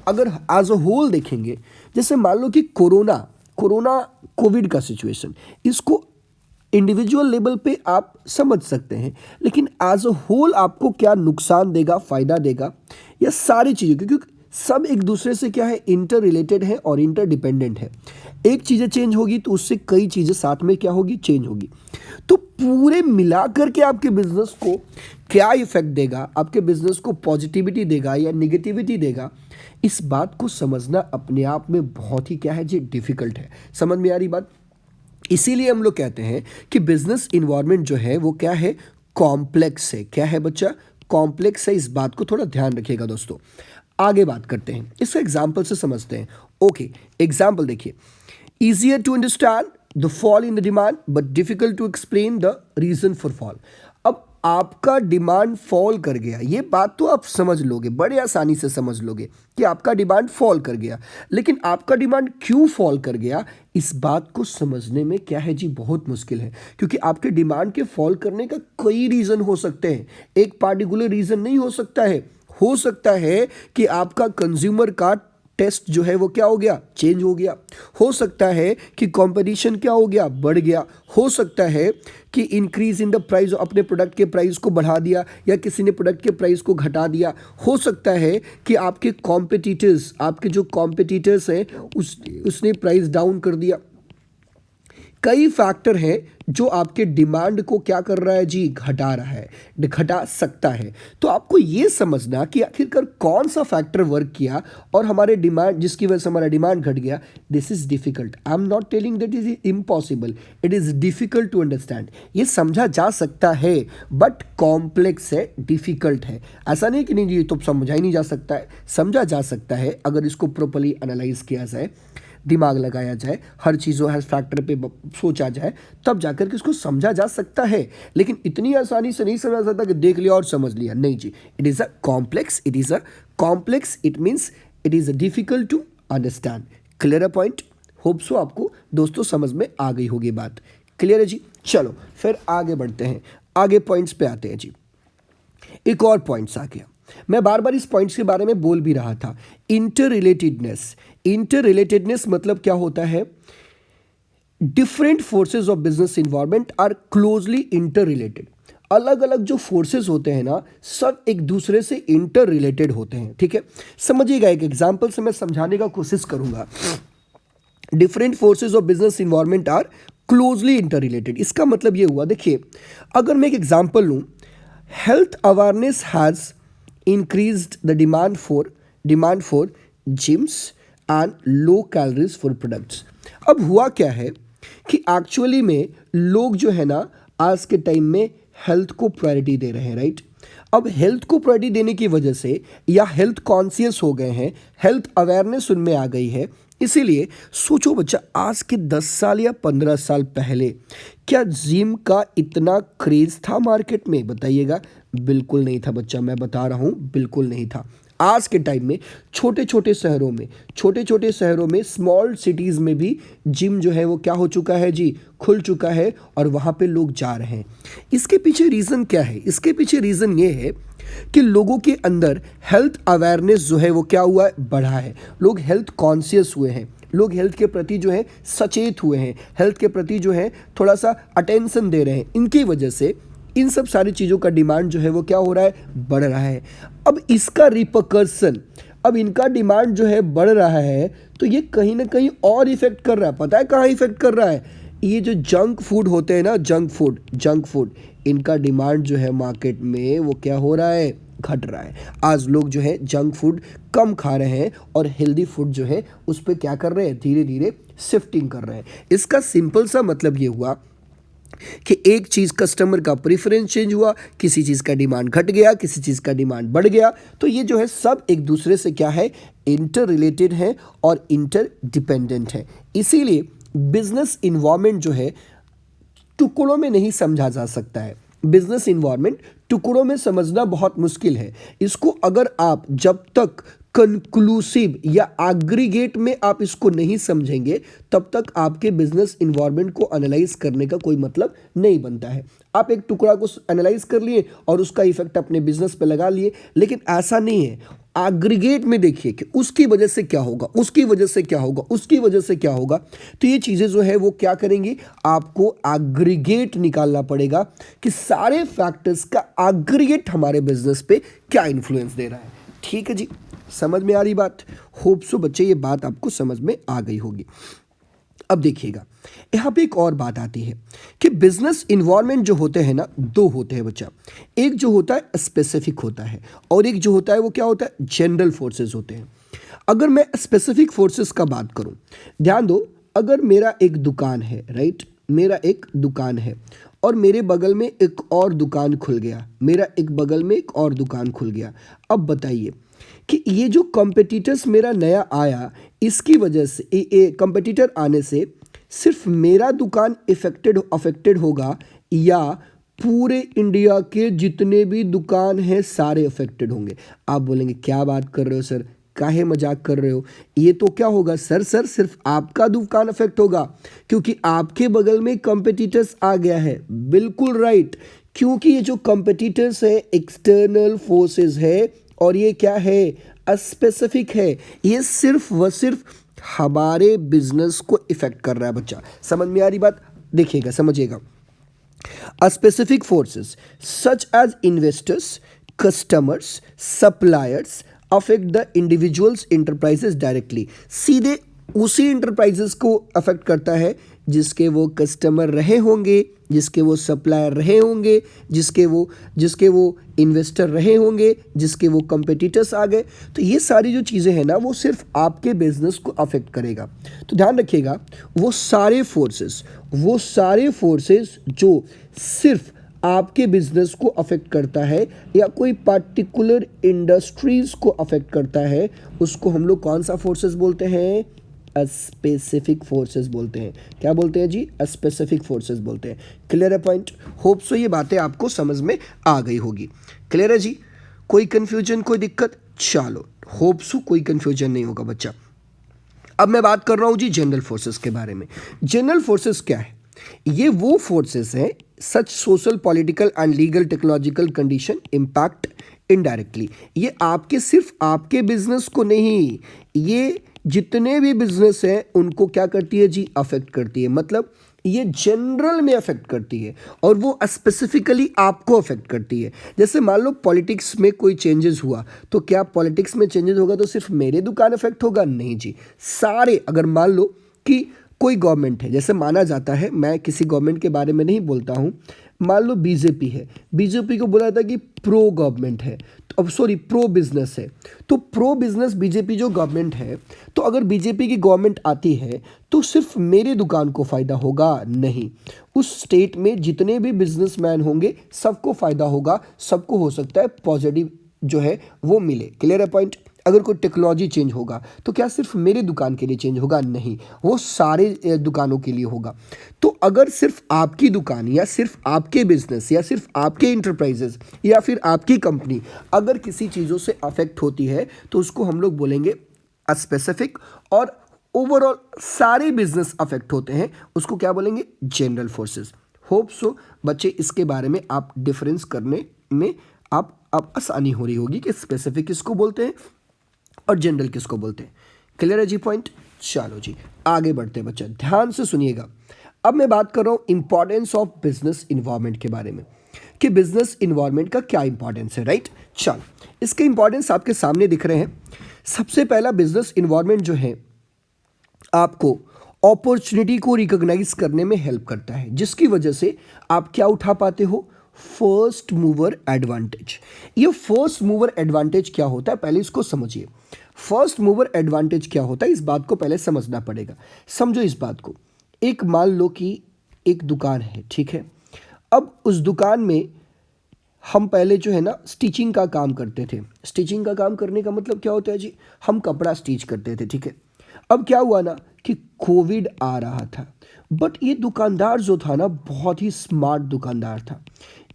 अगर एज अ होल देखेंगे, जैसे मान लो कि कोरोना कोविड का सिचुएशन, इसको इंडिविजुअल लेवल पे आप समझ सकते हैं, लेकिन एज अ होल आपको क्या नुकसान देगा, फायदा देगा, या सारी चीज़ें, क्योंकि सब एक दूसरे से क्या है, इंटर रिलेटेड है और इंटर डिपेंडेंट है। एक चीज़ें चेंज होगी तो उससे कई चीज़ें साथ में क्या होगी, चेंज होगी। तो पूरे मिलाकर के आपके बिजनेस को क्या इफेक्ट देगा, आपके बिजनेस को पॉजिटिविटी देगा या निगेटिविटी देगा, इस बात को समझना अपने आप में बहुत ही क्या है जी, डिफिकल्ट है। समझ में आ रही बात? इसीलिए हम लोग कहते हैं कि बिजनेस इन्वायरमेंट जो है वो क्या है, कॉम्प्लेक्स है। क्या है बच्चा? कॉम्प्लेक्स है। इस बात को थोड़ा ध्यान रखिएगा दोस्तों। आगे बात करते हैं, इसका एग्जाम्पल से समझते हैं। ओके, एग्जाम्पल देखिए, easier to understand the fall in the demand but difficult to explain the reason for fall. अब आपका डिमांड फॉल कर गया, ये बात तो आप समझ लोगे, बड़े आसानी से समझ लोगे कि आपका डिमांड फॉल कर गया, लेकिन आपका डिमांड क्यों फॉल कर गया, इस बात को समझने में क्या है जी, बहुत मुश्किल है। क्योंकि आपके डिमांड के फॉल करने का कई रीज़न हो सकते हैं, एक पार्टिकुलर रीज़न नहीं हो सकता है। हो सकता है कि आपका कंज्यूमर का टेस्ट जो है वो क्या हो गया, चेंज हो गया। हो सकता है कि कंपटीशन क्या हो गया, बढ़ गया। हो सकता है कि इंक्रीज इन द प्राइस, अपने प्रोडक्ट के प्राइस को बढ़ा दिया या किसी ने प्रोडक्ट के प्राइस को घटा दिया। हो सकता है कि आपके कॉम्पिटिटर्स, आपके जो कॉम्पिटिटर्स हैं उसने प्राइस डाउन कर दिया। कई फैक्टर हैं जो आपके डिमांड को क्या कर रहा है जी, घटा रहा है, घटा सकता है। तो आपको ये समझना कि आखिरकार कौन सा फैक्टर वर्क किया और हमारे डिमांड, जिसकी वजह से हमारा डिमांड घट गया। This is difficult, I am not telling that is impossible, it is difficult to understand. ये समझा जा सकता है बट कॉम्प्लेक्स है, डिफिकल्ट है। ऐसा नहीं कि नहीं जी तो समझा ही नहीं जा सकता है, समझा जा सकता है अगर इसको प्रॉपर्ली एनालाइज किया जाए, दिमाग लगाया जाए, हर चीज़ों हर फैक्टर पे सोचा जाए, तब जाकर के इसको समझा जा सकता है। लेकिन इतनी आसानी से नहीं समझा सकता कि देख लिया और समझ लिया, नहीं जी। It is a complex, it is a complex, it means it is a difficult to understand. Clear है पॉइंट? होप सो आपको दोस्तों समझ में आ गई होगी बात। क्लियर है जी? चलो फिर आगे बढ़ते हैं, आगे पॉइंट्स पे आते हैं जी। एक और पॉइंट्स आ गया, मैं बार बार इस पॉइंट्स के बारे में बोल भी रहा था। इंटर रिलेटेडनेस, इंटर रिलेटेडनेस मतलब क्या होता है, different forces of business environment are closely inter related. अलग अलग जो फोर्सेस होते हैं ना, सब एक दूसरे से इंटर रिलेटेड होते हैं। ठीक है, समझिएगा, एक एग्जांपल से मैं समझाने का कोशिश करूंगा। Different forces of business environment are closely inter related, इसका मतलब ये हुआ, देखिए अगर मैं एक एग्जांपल लूं, health awareness has increased the demand for gyms and low calories for products। अब हुआ क्या है कि एक्चुअली में लोग जो है ना आज के टाइम में हेल्थ को प्रायोरिटी दे रहे हैं, राइट। अब हेल्थ को प्रायोरिटी देने की वजह से या हेल्थ कॉन्शियस हो गए हैं, हेल्थ अवेयरनेस उनमें आ गई है। इसीलिए सोचो बच्चा, आज के 10 साल या 15 साल पहले क्या जिम का इतना क्रेज था मार्केट में? बताइएगा। बिल्कुल नहीं था बच्चा, मैं बता रहा हूँ, बिल्कुल नहीं था। आज के टाइम में छोटे छोटे शहरों में स्मॉल सिटीज़ में भी जिम जो है वो क्या हो चुका है जी, खुल चुका है और वहाँ पे लोग जा रहे हैं। इसके पीछे रीज़न क्या है? इसके पीछे रीज़न ये है कि लोगों के अंदर हेल्थ अवेयरनेस जो है वो क्या हुआ है, बढ़ा है। लोग हेल्थ कॉन्शियस हुए हैं, लोग हेल्थ के प्रति जो है सचेत हुए हैं, हेल्थ के प्रति जो है थोड़ा सा अटेंशन दे रहे हैं। इनकी वजह से इन सब सारी चीज़ों का डिमांड जो है वो क्या हो रहा है, बढ़ रहा है। अब इसका रिपरकर्सन, अब इनका डिमांड जो है बढ़ रहा है तो ये कहीं ना कहीं और इफेक्ट कर रहा है। पता है कहाँ इफेक्ट कर रहा है? ये जो जंक फूड होते हैं ना, जंक फूड, इनका डिमांड जो है मार्केट में वो क्या हो रहा है, घट रहा है। आज लोग जो है जंक फूड कम खा रहे हैं और हेल्दी फूड जो है उस पर क्या कर रहे हैं, धीरे धीरे शिफ्टिंग कर रहे हैं। इसका सिंपल सा मतलब ये हुआ कि एक चीज़ कस्टमर का प्रेफरेंस चेंज हुआ, किसी चीज़ का डिमांड घट गया, किसी चीज़ का डिमांड बढ़ गया। तो ये जो है सब एक दूसरे से क्या है, इंटर रिलेटेड है और इंटर डिपेंडेंट है। इसीलिए बिजनेस इन्वायरमेंट जो है टुकड़ों में नहीं समझा जा सकता है। बिजनेस इन्वायरमेंट टुकड़ों में समझना बहुत मुश्किल है। इसको अगर आप जब तक कंक्लूसिव या एग्रीगेट में आप इसको नहीं समझेंगे तब तक आपके बिजनेस इन्वायरमेंट को एनालाइज करने का कोई मतलब नहीं बनता है। आप एक टुकड़ा को एनालाइज कर लिए और उसका इफेक्ट अपने बिजनेस पे लगा लिए, लेकिन ऐसा नहीं है। एग्रीगेट में देखिए कि उसकी वजह से क्या होगा, उसकी वजह से क्या होगा, उसकी वजह से क्या होगा। तो ये चीज़ें जो है वो क्या करेंगी, आपको एग्रीगेट निकालना पड़ेगा कि सारे फैक्टर्स का एग्रीगेट हमारे बिजनेस पे क्या इन्फ्लुएंस दे रहा है। ठीक है जी, समझ में आ रही बात? होप सो बच्चे ये बात आपको समझ में आ गई होगी। अब देखिएगा, यहाँ पे एक और बात आती है कि बिजनेस इन्वायरमेंट जो होते हैं ना, दो होते हैं बच्चा। एक जो होता है स्पेसिफिक होता है और एक जो होता है वो क्या होता है, जनरल फोर्सेस होते हैं। अगर मैं स्पेसिफिक फोर्सेस का बात करूं, ध्यान दो, अगर मेरा एक दुकान है, राइट, मेरा एक दुकान है और मेरे बगल में एक और दुकान खुल गया, मेरा एक बगल में एक और दुकान खुल गया। अब बताइए कि ये जो कॉम्पिटिटर्स मेरा नया आया, इसकी वजह से कॉम्पिटिटर आने से सिर्फ मेरा दुकान अफेक्टेड होगा या पूरे इंडिया के जितने भी दुकान हैं सारे अफेक्टेड होंगे? आप बोलेंगे क्या बात कर रहे हो सर, काहे मजाक कर रहे हो? ये तो क्या होगा सर सिर्फ आपका दुकान अफेक्ट होगा क्योंकि आपके बगल में कॉम्पिटिटर्स आ गया है। बिल्कुल राइट, क्योंकि ये जो कॉम्पिटिटर्स है एक्सटर्नल फोर्सेस है और ये क्या है, स्पेसिफिक है, ये सिर्फ व सिर्फ हमारे बिजनेस को इफेक्ट कर रहा है बच्चा। समझ में आ रही बात? देखिएगा, समझिएगा। Specific forces such as investors, customers, suppliers affect the individuals enterprises directly. सीधे उसी इंटरप्राइजेस को अफेक्ट करता है जिसके वो कस्टमर रहे होंगे, जिसके वो सप्लायर रहे होंगे, जिसके वो इन्वेस्टर रहे होंगे, जिसके वो कंपेटिटर्स आ गए। तो ये सारी जो चीज़ें हैं ना, वो सिर्फ आपके बिजनेस को अफेक्ट करेगा। तो ध्यान रखिएगा, वो सारे फोर्सेस जो सिर्फ आपके बिजनेस को अफेक्ट करता है या कोई पार्टिकुलर इंडस्ट्रीज को अफेक्ट करता है, उसको हम लोग कौन सा फोर्सेस बोलते हैं? स्पेसिफिक फोर्सेस बोलते हैं। क्या बोलते हैं जी? स्पेसिफिक फोर्सेस बोलते हैं। क्लियर है पॉइंट? होप सो ये बातें आपको समझ में आ गई होगी। क्लियर है जी? कोई कंफ्यूजन, कोई दिक्कत? चलो, होप सो कोई कंफ्यूजन नहीं होगा बच्चा। अब मैं बात कर रहा हूं जी जनरल फोर्सेस के बारे में। जनरल फोर्सेस क्या है? ये वो फोर्सेस हैं such social, political and legal technological condition impact indirectly. ये सिर्फ आपके बिजनेस को नहीं, ये जितने भी बिजनेस हैं उनको क्या करती है जी? अफेक्ट करती है। मतलब ये जनरल में अफेक्ट करती है और वो स्पेसिफिकली आपको अफेक्ट करती है। जैसे मान लो पॉलिटिक्स में कोई चेंजेस हुआ, तो क्या पॉलिटिक्स में चेंजेस होगा तो सिर्फ मेरे दुकान अफेक्ट होगा? नहीं जी, सारे। अगर मान लो कि कोई गवर्नमेंट है, जैसे माना जाता है, मैं किसी गवर्नमेंट के बारे में नहीं बोलता हूँ, मान लो बीजेपी है, बीजेपी को बोला था कि प्रो गवर्नमेंट है, अब सॉरी प्रो बिजनेस है। तो प्रो बिजनेस बीजेपी जो गवर्नमेंट है, तो अगर बीजेपी की गवर्नमेंट आती है तो सिर्फ मेरे दुकान को फ़ायदा होगा? नहीं, उस स्टेट में जितने भी बिजनेसमैन होंगे सबको फ़ायदा होगा, सबको हो सकता है पॉजिटिव जो है वो मिले। क्लियर है पॉइंट? अगर कोई टेक्नोलॉजी चेंज होगा तो क्या सिर्फ मेरे दुकान के लिए चेंज होगा? नहीं, वो सारे दुकानों के लिए होगा। तो अगर सिर्फ आपकी दुकान या सिर्फ आपके बिजनेस या सिर्फ आपके इंटरप्राइजेस या फिर आपकी कंपनी अगर किसी चीज़ों से अफेक्ट होती है तो उसको हम लोग बोलेंगे स्पेसिफिक, और ओवरऑल सारे बिजनेस अफेक्ट होते हैं उसको क्या बोलेंगे? General forces. होप सो बच्चे इसके बारे में आप डिफरेंस करने में आप आसानी हो रही होगी कि स्पेसिफिक किसको बोलते हैं और जनरल किसको बोलते हैं। क्लियर है जी पॉइंट? चलो जी, आगे बढ़ते हैं बच्चा, ध्यान से सुनिएगा। अब मैं बात कर रहा हूं इंपॉर्टेंस ऑफ बिजनेस इन्वायरमेंट के बारे में, कि बिजनेस इन्वायरमेंट का क्या इंपॉर्टेंस है, राइट? चलो, इसके इंपॉर्टेंस आपके सामने दिख रहे हैं। सबसे पहला, बिजनेस इन्वायरमेंट जो है आपको अपॉर्चुनिटी को रिकॉग्नाइज करने में हेल्प करता है, जिसकी वजह से आप क्या उठा पाते हो? First mover advantage. ये फर्स्ट मूवर एडवांटेज क्या होता है, पहले इसको समझिए। फर्स्ट मूवर एडवांटेज क्या होता है, इस बात को पहले समझना पड़ेगा। समझो इस बात को। एक मान लो कि एक दुकान है, ठीक है। अब उस दुकान में हम पहले जो है ना स्टिचिंग का काम करते थे। स्टिचिंग का काम करने का मतलब क्या होता है जी? हम कपड़ा स्टिच करते थे, ठीक है। अब क्या हुआ ना कि कोविड आ रहा था, बट ये दुकानदार जो था ना बहुत ही स्मार्ट दुकानदार था।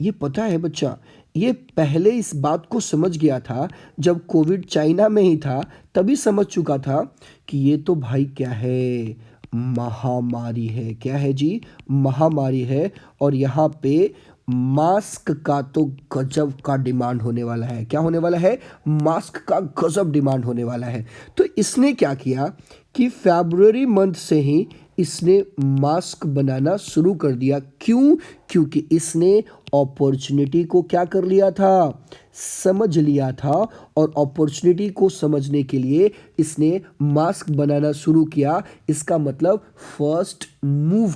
ये पता है बच्चा, ये पहले इस बात को समझ गया था, जब कोविड चाइना में ही था तभी समझ चुका था कि ये तो भाई क्या है? महामारी है। क्या है जी? महामारी है। और यहाँ पे मास्क का तो गजब का डिमांड होने वाला है। क्या होने वाला है? मास्क का गजब डिमांड होने वाला है। तो इसने क्या किया कि फरवरी मंथ से ही इसने मास्क बनाना शुरू कर दिया। क्यों? क्योंकि इसने अपॉर्चुनिटी को क्या कर लिया था? समझ लिया था। और अपॉर्चुनिटी को समझने के लिए इसने मास्क बनाना शुरू किया। इसका मतलब फर्स्ट मूव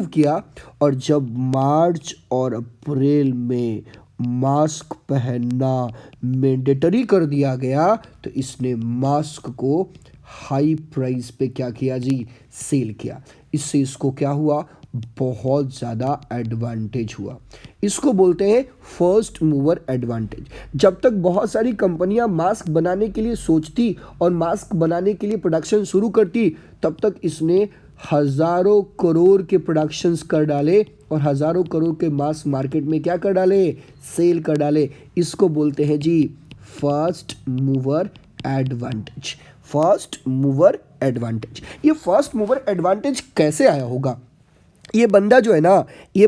किया। और जब मार्च और अप्रैल में मास्क पहनना मैंडेटरी कर दिया गया तो इसने मास्क को हाई प्राइस पे क्या किया जी? सेल किया। इससे इसको क्या हुआ? बहुत ज़्यादा एडवांटेज हुआ। इसको बोलते हैं फर्स्ट मूवर एडवांटेज। जब तक बहुत सारी कंपनियां मास्क बनाने के लिए सोचती और मास्क बनाने के लिए प्रोडक्शन शुरू करती, तब तक इसने हज़ारों करोड़ के प्रोडक्शंस कर डाले और हज़ारों करोड़ के मास्क मार्केट में क्या कर डाले? सेल कर डाले। इसको बोलते हैं जी first mover advantage. First mover advantage. ये फर्स्ट मूवर एडवांटेज कैसे आया होगा? ये बंदा जो है ना, ये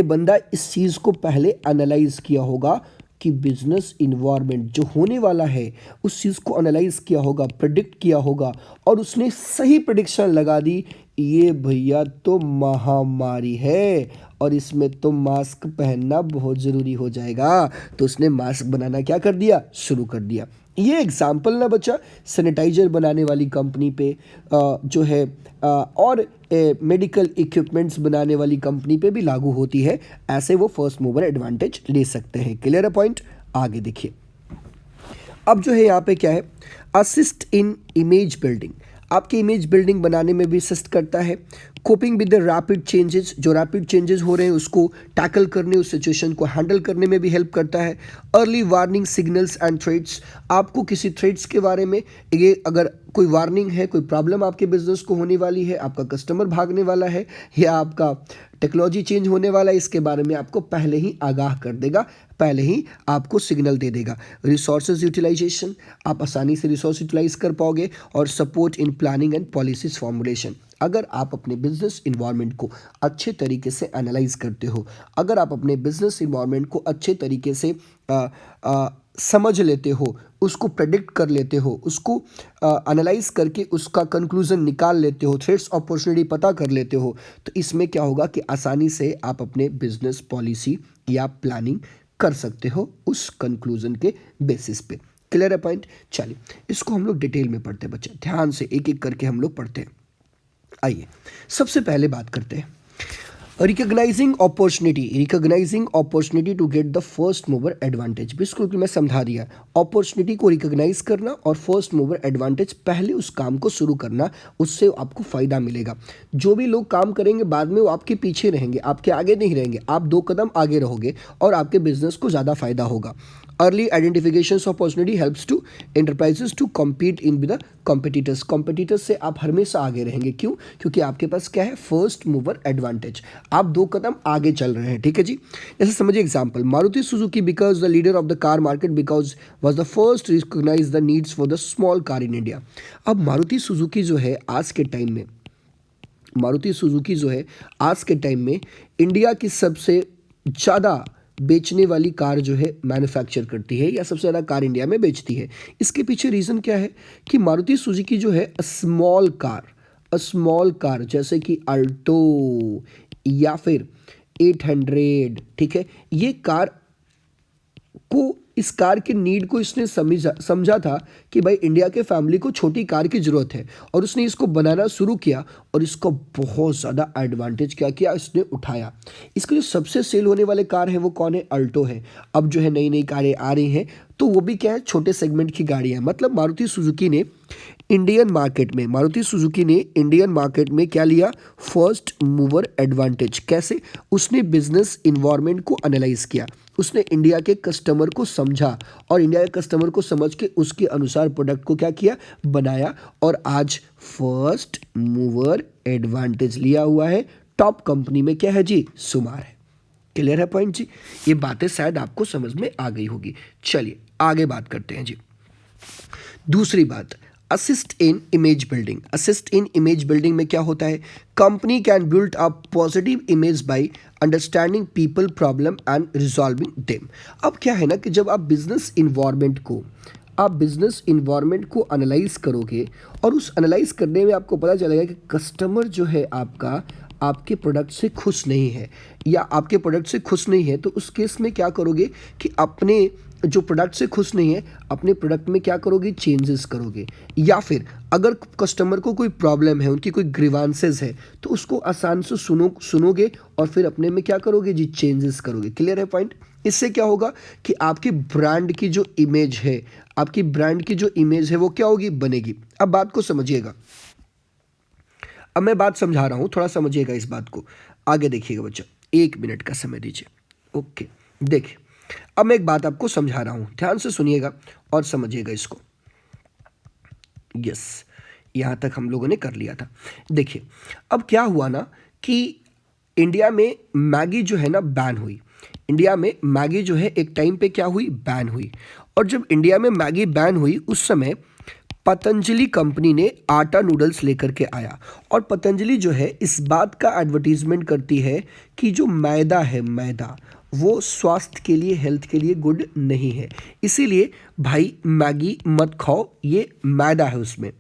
बंदा इस चीज़ को पहले एनालाइज किया होगा कि बिजनेस इन्वायरमेंट जो होने वाला है उस चीज़ को एनालाइज किया होगा, प्रेडिक्ट किया होगा और उसने सही प्रेडिक्शन लगा दी, ये भैया तो महामारी है और इसमें तो मास्क पहनना बहुत ज़रूरी हो जाएगा। तो उसने मास्क बनाना क्या कर दिया, शुरू कर दिया। ये एग्जाम्पल ना बच्चा सैनिटाइजर बनाने वाली कंपनी पे जो है और मेडिकल इक्विपमेंट्स बनाने वाली कंपनी पे भी लागू होती है। ऐसे वो फर्स्ट मूवर एडवांटेज ले सकते हैं। क्लियर है पॉइंट? आगे देखिए, अब जो है यहाँ पे क्या है, असिस्ट इन इमेज बिल्डिंग, आपकी इमेज बिल्डिंग बनाने में भी असिस्ट करता है। Coping with the rapid changes, जो रैपिड चेंजेस हो रहे हैं उसको टैकल करने, उस सिचुएशन को हैंडल करने में भी हेल्प करता है। Early warning signals and threats, आपको किसी थ्रेट्स के बारे में, ये अगर कोई वार्निंग है, कोई प्रॉब्लम आपके बिजनेस को होने वाली है, आपका कस्टमर भागने वाला है या आपका टेक्नोलॉजी चेंज होने वाला है, इसके बारे में आपको पहले ही आगाह कर देगा, पहले ही आपको सिग्नल दे देगा। रिसोर्सेज यूटिलाइजेशन, आप आसानी से रिसोर्स यूटिलाइज कर पाओगे। और support in planning and policies formulation, अगर आप अपने बिजनेस इन्वायरमेंट को अच्छे तरीके से एनालाइज करते हो, अगर आप अपने बिजनेस इन्वायरमेंट को अच्छे तरीके से समझ लेते हो, उसको प्रेडिक्ट कर लेते हो, उसको एनालाइज करके उसका कंक्लूजन निकाल लेते हो, थ्रेट्स अपॉर्चुनिटी पता कर लेते हो, तो इसमें क्या होगा कि आसानी से आप अपने बिजनेस पॉलिसी या प्लानिंग कर सकते हो उस कंक्लूजन के बेसिस पे। क्लियर है पॉइंट? चलिए इसको हम लोग डिटेल में पढ़ते हैं बच्चे, ध्यान से एक एक करके हम लोग पढ़ते हैं। आइए सबसे पहले बात करते हैं recognising opportunity to get the first mover advantage. बिल्कुल कि मैं समझा दिया, अपॉर्चुनिटी को रिकॉग्नाइज करना और फर्स्ट मूवर एडवांटेज, पहले उस काम को शुरू करना, उससे आपको फ़ायदा मिलेगा। जो भी लोग काम करेंगे बाद में वो आपके पीछे रहेंगे, आपके आगे नहीं रहेंगे, आप 2 कदम आगे रहोगे और आपके बिजनेस को ज़्यादा फायदा होगा। Early identification of opportunity helps to enterprises to compete in with the competitors से आप हमेशा आगे रहेंगे। क्यों? क्योंकि आपके पास क्या है, फर्स्ट मूवर एडवांटेज, आप 2 कदम आगे चल रहे हैं। ठीक है जी, जैसे समझिए example, Maruti Suzuki because the leader of the car market because was the first recognise the needs for the small car in India. अब मारुति सुजुकी जो है आज के टाइम में इंडिया की सबसे ज़्यादा बेचने वाली कार जो है मैन्युफैक्चर करती है या सबसे ज़्यादा कार इंडिया में बेचती है। इसके पीछे रीज़न क्या है कि मारुति सुजुकी जो है स्मॉल कार जैसे कि अल्टो या फिर 800, ठीक है, ये कार को, इस कार के नीड को इसने समझा था कि भाई इंडिया के फैमिली को छोटी कार की ज़रूरत है और उसने इसको बनाना शुरू किया और इसको बहुत ज़्यादा एडवांटेज क्या किया, इसने उठाया। इसके जो सबसे सेल होने वाले कार है वो कौन है, अल्टो है। अब जो है नई नई कारें आ रही हैं तो वो भी क्या है, छोटे सेगमेंट की गाड़ियाँ। मतलब मारुति सुजुकी ने इंडियन मार्केट में क्या लिया, फर्स्ट मूवर एडवांटेज। कैसे? उसने बिजनेस इन्वायरमेंट को एनालाइज किया, उसने इंडिया के कस्टमर को समझा और इंडिया के कस्टमर को समझ के उसके अनुसार प्रोडक्ट को क्या किया, बनाया और आज फर्स्ट मूवर एडवांटेज लिया हुआ है। टॉप कंपनी में क्या है जी, सुमार है। क्लियर है पॉइंट जी? ये बातें शायद आपको समझ में आ गई होगी। चलिए आगे बात करते हैं जी। दूसरी बात, असिस्ट इन इमेज बिल्डिंग में क्या होता है, company can build a positive image by understanding people problem and resolving them. अब क्या है ना कि जब आप बिजनेस इन्वायरमेंट को एनालाइज करोगे और उस एनालाइज करने में आपको पता चलेगा कि कस्टमर जो है आपके प्रोडक्ट से खुश नहीं है या आपके प्रोडक्ट से खुश नहीं है, तो उस केस में क्या करोगे कि अपने जो प्रोडक्ट से खुश नहीं है, अपने प्रोडक्ट में क्या करोगे, चेंजेस करोगे। या फिर अगर कस्टमर को कोई प्रॉब्लम है, उनकी कोई ग्रीवांसेस है, तो उसको आसान से सुनोगे और फिर अपने में क्या करोगे जी, चेंजेस करोगे। क्लियर है पॉइंट? इससे क्या होगा कि आपकी ब्रांड की जो इमेज है वो क्या होगी, बनेगी। अब बात को समझिएगा, अब मैं बात समझा रहा हूँ, थोड़ा समझिएगा इस बात को, आगे देखिएगा बच्चा, 1 मिनट का समय दीजिए। ओके, देखिए अब मैं एक बात आपको समझा रहा हूँ, ध्यान से सुनिएगा और समझिएगा इसको। यस, यहाँ तक हम लोगों ने कर लिया था। देखिए अब क्या हुआ ना कि इंडिया में मैगी जो है ना बैन हुई। एक टाइम पे क्या हुई, बैन हुई। और जब इंडिया में मैगी बैन हुई उस समय पतंजलि कंपनी ने आटा नूडल्स लेकर के आया और पतंजलि जो है इस बात का एडवर्टीजमेंट करती है कि जो मैदा वो स्वास्थ्य के लिए, हेल्थ के लिए गुड नहीं है। इसीलिए भाई मैगी मत खाओ, ये मैदा है उसमें।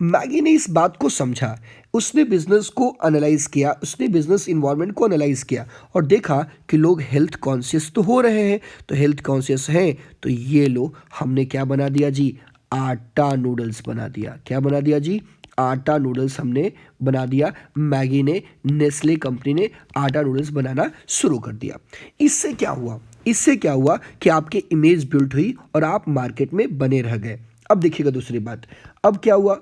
मैगी ने इस बात को समझा, उसने बिजनेस को एनालाइज किया, उसने बिजनेस इन्वायरमेंट को एनालाइज किया और देखा कि लोग हेल्थ कॉन्शियस तो हो रहे हैं, तो हेल्थ कॉन्शियस हैं तो ये लो, हमने क्या बना दिया जी, आटा नूडल्स बना दिया। क्या बना दिया जी, आटा नूडल्स हमने बना दिया। मैगी ने, नेस्ले कंपनी ने आटा नूडल्स बनाना शुरू कर दिया। इससे क्या हुआ, इससे क्या हुआ कि आपकी इमेज बिल्ड हुई और आप मार्केट में बने रह गए। अब देखिएगा दूसरी बात, अब क्या हुआ,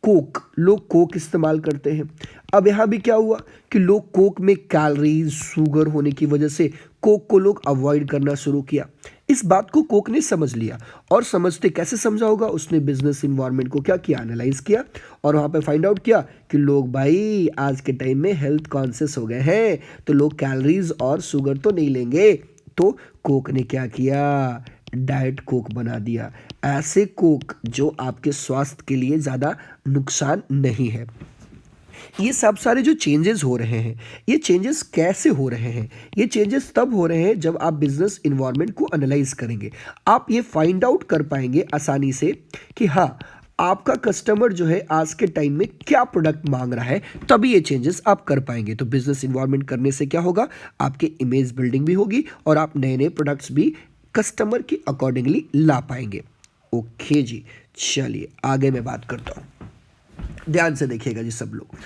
कोक, लोग कोक इस्तेमाल करते हैं। अब यहाँ भी क्या हुआ कि लोग कोक में कैलोरीज, शुगर होने की वजह से कोक को लोग अवॉइड करना शुरू किया। इस बात को कोक ने समझ लिया और समझते कैसे समझा होगा, उसने बिजनेस इन्वायरमेंट को क्या किया, एनालाइज किया और वहाँ पे फाइंड आउट किया कि लोग भाई आज के टाइम में हेल्थ कॉन्शियस हो गए हैं, तो लोग कैलोरीज और शुगर तो नहीं लेंगे। तो कोक ने क्या किया, डाइट कोक बना दिया। ऐसे कोक जो आपके स्वास्थ्य के लिए ज़्यादा नुकसान नहीं है। ये सब सारे जो चेंजेस हो रहे हैं, ये चेंजेस कैसे हो रहे हैं, ये चेंजेस तब हो रहे हैं जब आप बिजनेस इन्वायरमेंट को एनालाइज करेंगे। आप ये फाइंड आउट कर पाएंगे आसानी से कि हाँ, आपका कस्टमर जो है आज के टाइम में क्या प्रोडक्ट मांग रहा है, तभी ये चेंजेस आप कर पाएंगे। तो बिजनेस इन्वायरमेंट करने से क्या होगा, आपके इमेज बिल्डिंग भी होगी और आप नए नए प्रोडक्ट्स भी कस्टमर के अकॉर्डिंगली ला पाएंगे। ओके जी, चलिए आगे मैं बात करता हूँ, ध्यान से देखिएगा जी सब लोग।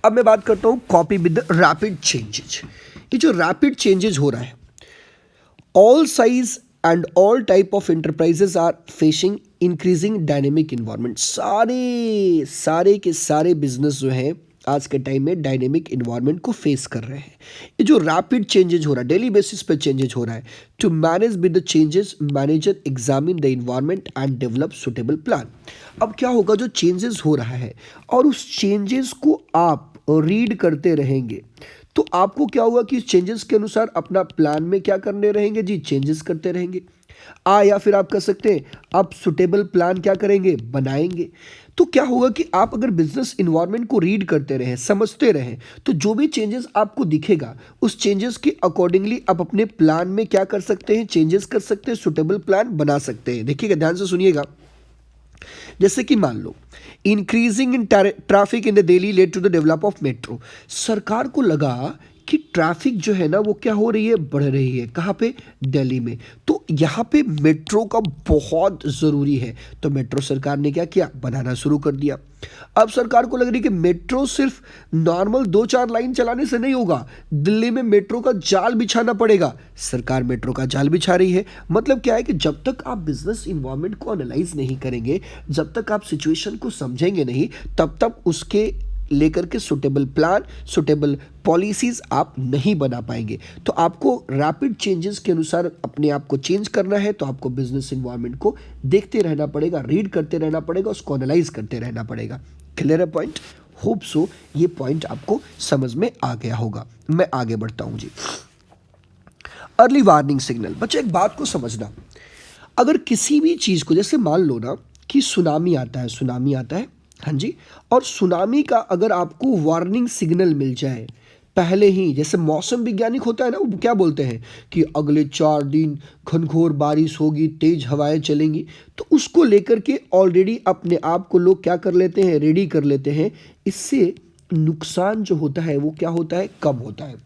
अब मैं बात करता हूँ कॉपी विद रैपिड चेंजेज। ये जो रैपिड चेंजेज हो रहा है, all size and all type of enterprises are facing increasing dynamic environment। सारे सारे के सारे बिजनेस जो हैं आज के टाइम में डायनेमिक इन्वायरमेंट को फेस कर रहे हैं। ये जो रैपिड चेंजेज हो रहा है, डेली बेसिस पे चेंजेज हो रहा है, to manage with the changes manager examine the environment and develop suitable plan. अब क्या होगा, जो चेंजेस हो रहा है और उस चेंजेस को आप रीड करते रहेंगे तो आपको क्या हुआ कि चेंजेस के अनुसार अपना प्लान में क्या करने रहेंगे जी, चेंजेस करते रहेंगे। या फिर आप कह सकते हैं आप सुटेबल प्लान क्या करेंगे, बनाएंगे। तो क्या होगा कि आप अगर बिजनेस इन्वायरमेंट को रीड करते रहें, समझते रहें, तो जो भी चेंजेस आपको दिखेगा उस चेंजेस के अकॉर्डिंगली आप अपने प्लान में क्या कर सकते हैं, चेंजेस कर सकते हैं, सुटेबल प्लान बना सकते हैं। देखिएगा, ध्यान से सुनिएगा। जैसे कि मान लो increasing in traffic in the Delhi led to the develop of metro. सरकार को लगा कि ट्रैफिक जो है ना वो क्या हो रही है, बढ़ रही है। कहाँ पे, दिल्ली में। तो यहाँ पे मेट्रो का बहुत ज़रूरी है, तो मेट्रो सरकार ने क्या किया, बनाना शुरू कर दिया। अब सरकार को लग रही है कि मेट्रो सिर्फ नॉर्मल 2-4 लाइन चलाने से नहीं होगा, दिल्ली में मेट्रो का जाल बिछाना पड़ेगा। सरकार मेट्रो का जाल बिछा रही है। मतलब क्या है कि जब तक आप बिजनेस इन्वायरमेंट को एनालाइज नहीं करेंगे, जब तक आप सिचुएशन को समझेंगे नहीं, तब तक उसके लेकर के सुटेबल प्लान, सुटेबल पॉलिसीज आप नहीं बना पाएंगे। तो आपको रैपिड चेंजेस के अनुसार अपने आप को चेंज करना है, तो आपको बिजनेस इन्वायरमेंट को देखते रहना पड़ेगा, रीड करते रहना पड़ेगा, उसको एनालाइज करते रहना पड़ेगा। क्लियर है पॉइंट? होप सो ये पॉइंट आपको समझ में आ गया होगा। मैं आगे बढ़ता हूं जी। Early warning signal. बच्चे एक बात को समझना, अगर किसी भी चीज़ को, जैसे मान लो ना कि सुनामी आता है, सुनामी आता है, हाँ जी, और सुनामी का अगर आपको वार्निंग सिग्नल मिल जाए पहले ही, जैसे मौसम वैज्ञानिक होता है ना, वो क्या बोलते हैं कि अगले 4 दिन घनघोर बारिश होगी, तेज हवाएं चलेंगी, तो उसको लेकर के ऑलरेडी अपने आप को लोग क्या कर लेते हैं, रेडी कर लेते हैं। इससे नुकसान जो होता है वो क्या होता है, कम होता है।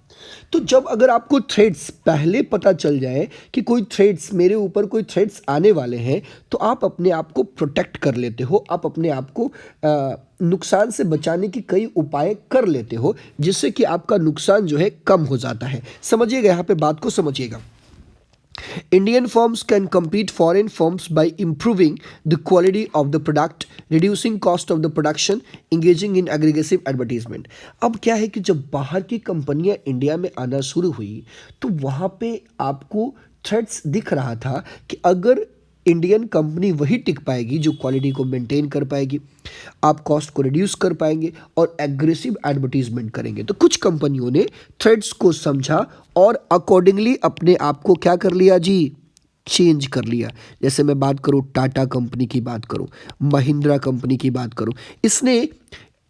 तो जब अगर आपको थ्रेड्स पहले पता चल जाए कि कोई थ्रेड्स, मेरे ऊपर कोई थ्रेड्स आने वाले हैं, तो आप अपने आप को प्रोटेक्ट कर लेते हो, आप अपने आप को नुकसान से बचाने की कई उपाय कर लेते हो, जिससे कि आपका नुकसान जो है कम हो जाता है। समझिएगा, यहाँ पे बात को समझिएगा। Indian firms can compete foreign firms by improving the quality of the product, reducing cost of the production, engaging in aggressive advertisement। अब क्या है कि जब बाहर की कंपनियां इंडिया में आना शुरू हुई तो वहाँ पे आपको थ्रेट्स दिख रहा था कि अगर इंडियन कंपनी वही टिक पाएगी जो क्वालिटी को मेंटेन कर पाएगी, आप कॉस्ट को रिड्यूस कर पाएंगे और एग्रेसिव एडवर्टीजमेंट करेंगे। तो कुछ कंपनियों ने थ्रेड्स को समझा और अकॉर्डिंगली अपने आप को क्या कर लिया जी, चेंज कर लिया। जैसे मैं बात करूं टाटा कंपनी की बात करूं, महिंद्रा कंपनी की बात करूं, इसने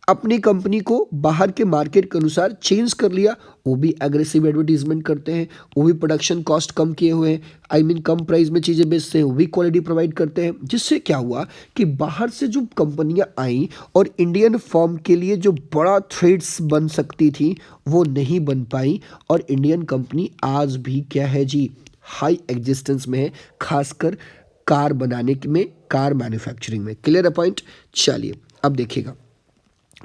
अपनी कंपनी को बाहर के मार्केट के अनुसार चेंज कर लिया, वो भी एग्रेसिव एडवर्टीजमेंट करते हैं, वो भी प्रोडक्शन कॉस्ट कम किए हुए हैं, कम प्राइस में चीज़ें बेचते हैं, वो भी क्वालिटी प्रोवाइड करते हैं। जिससे क्या हुआ कि बाहर से जो कंपनियां आई और इंडियन फर्म के लिए जो बड़ा थ्रेड्स बन सकती थी वो नहीं बन पाई, और इंडियन कंपनी आज भी क्या है जी, हाई एग्जिस्टेंस में है, खासकर कार बनाने में, कार मैन्युफैक्चरिंग में। क्लियर है पॉइंट? चलिए अब देखिएगा,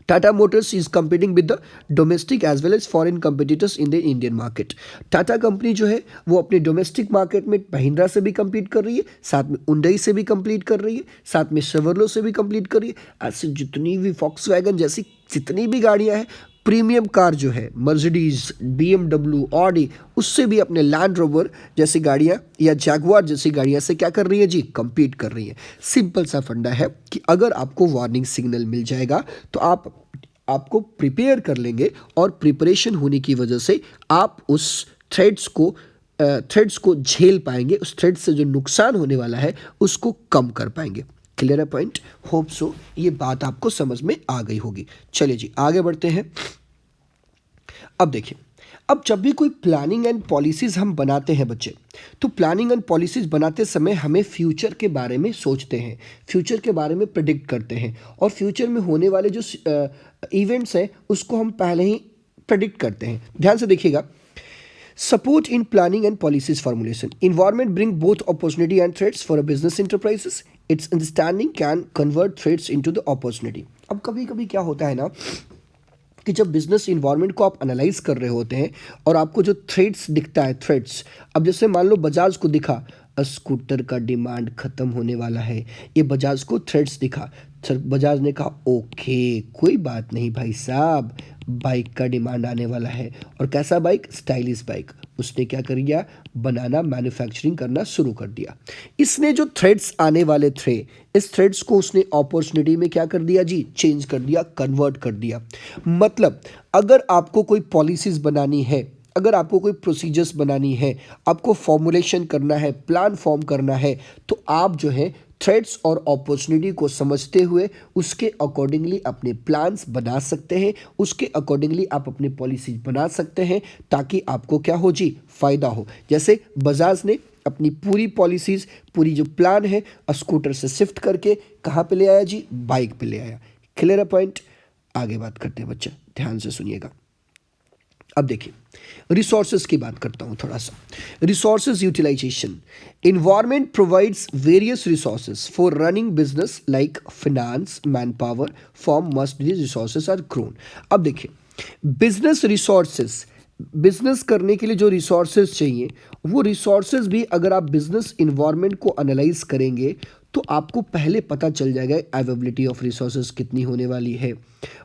Tata Motors is competing with the domestic as well as foreign competitors in the Indian market. Tata company जो है वो अपने डोमेस्टिक मार्केट में महिंद्रा से भी compete कर रही है, साथ में हुंडई से भी compete कर रही है, साथ में शेवरले से भी compete कर रही है। ऐसे जितनी भी फॉक्सवैगन जैसी जितनी भी गाड़ियां हैं, प्रीमियम कार जो है मर्सिडीज, BMW, ऑडी, उससे भी अपने लैंड रोवर जैसी गाड़ियां या जैगुआर जैसी गाड़ियां से क्या कर रही है जी, compete कर रही है। सिंपल सा फंडा है कि अगर आपको वार्निंग सिग्नल मिल जाएगा तो आपको प्रिपेयर कर लेंगे, और प्रिपरेशन होने की वजह से आप उस थ्रेड्स को झेल पाएंगे, उस थ्रेड से जो नुकसान होने वाला है उसको कम कर पाएंगे। क्लियर है पॉइंट? होप सो ये बात आपको समझ में आ गई होगी। चलिए जी आगे बढ़ते हैं। अब देखिए, अब जब भी कोई प्लानिंग एंड पॉलिसीज़ हम बनाते हैं बच्चे, तो प्लानिंग एंड पॉलिसीज़ बनाते समय हमें फ्यूचर के बारे में सोचते हैं, फ्यूचर के बारे में प्रिडिक्ट करते हैं, और फ्यूचर में होने वाले जो इवेंट्स हैं उसको हम पहले ही प्रिडिक्ट करते हैं। ध्यान से देखिएगा, support in planning and policies formulation. Environment bring both opportunity and threats for a business enterprises. Its understanding can convert threats into the opportunity. अब कभी कभी क्या होता है ना कि जब बिजनेस इन्वायरमेंट को आप एनालाइज कर रहे होते हैं और आपको जो थ्रेड्स दिखता है, थ्रेड्स, अब जैसे मान लो बजाज को दिखा स्कूटर का डिमांड खत्म होने वाला है, ये बजाज को थ्रेड्स दिखा, बजाज ने कहा ओके कोई बात नहीं भाई साहब, बाइक का डिमांड आने वाला है, और कैसा बाइक, स्टाइलिश बाइक। उसने क्या कर दिया, बनाना, मैन्युफैक्चरिंग करना शुरू कर दिया। इसने जो थ्रेड्स आने वाले थे, इस थ्रेड्स को उसने अपॉर्चुनिटी में क्या कर दिया जी, चेंज कर दिया, कन्वर्ट कर दिया। मतलब अगर आपको कोई पॉलिसीज बनानी है, अगर आपको कोई प्रोसीजर्स बनानी है, आपको फॉर्मुलेशन करना है, प्लान फॉर्म करना है, तो आप जो है थ्रेड्स और अपॉर्चुनिटी को समझते हुए उसके अकॉर्डिंगली अपने प्लान्स बना सकते हैं, उसके अकॉर्डिंगली आप अपने पॉलिसीज बना सकते हैं, ताकि आपको क्या हो जी, फायदा हो। जैसे बजाज ने अपनी पूरी पॉलिसीज, पूरी जो प्लान है, स्कूटर से शिफ्ट करके कहाँ पे ले आया जी, बाइक पे ले आया। क्लियर है पॉइंट? आगे बात करते हैं बच्चे, ध्यान से सुनिएगा। अब देखिए, रिसोर्सेज की बात करता हूँ थोड़ा सा। Resources utilisation, environment provides various resources for running business like finance, man power, form must these resources are grown. अब देखिए, बिजनेस रिसोर्सेज, बिजनेस करने के लिए जो रिसोर्सेज चाहिए, वो रिसोर्सेज भी अगर आप बिजनेस इन्वायरमेंट को एनालाइज करेंगे तो आपको पहले पता चल जाएगा अवेलेबिलिटी ऑफ रिसोर्सेज कितनी होने वाली है,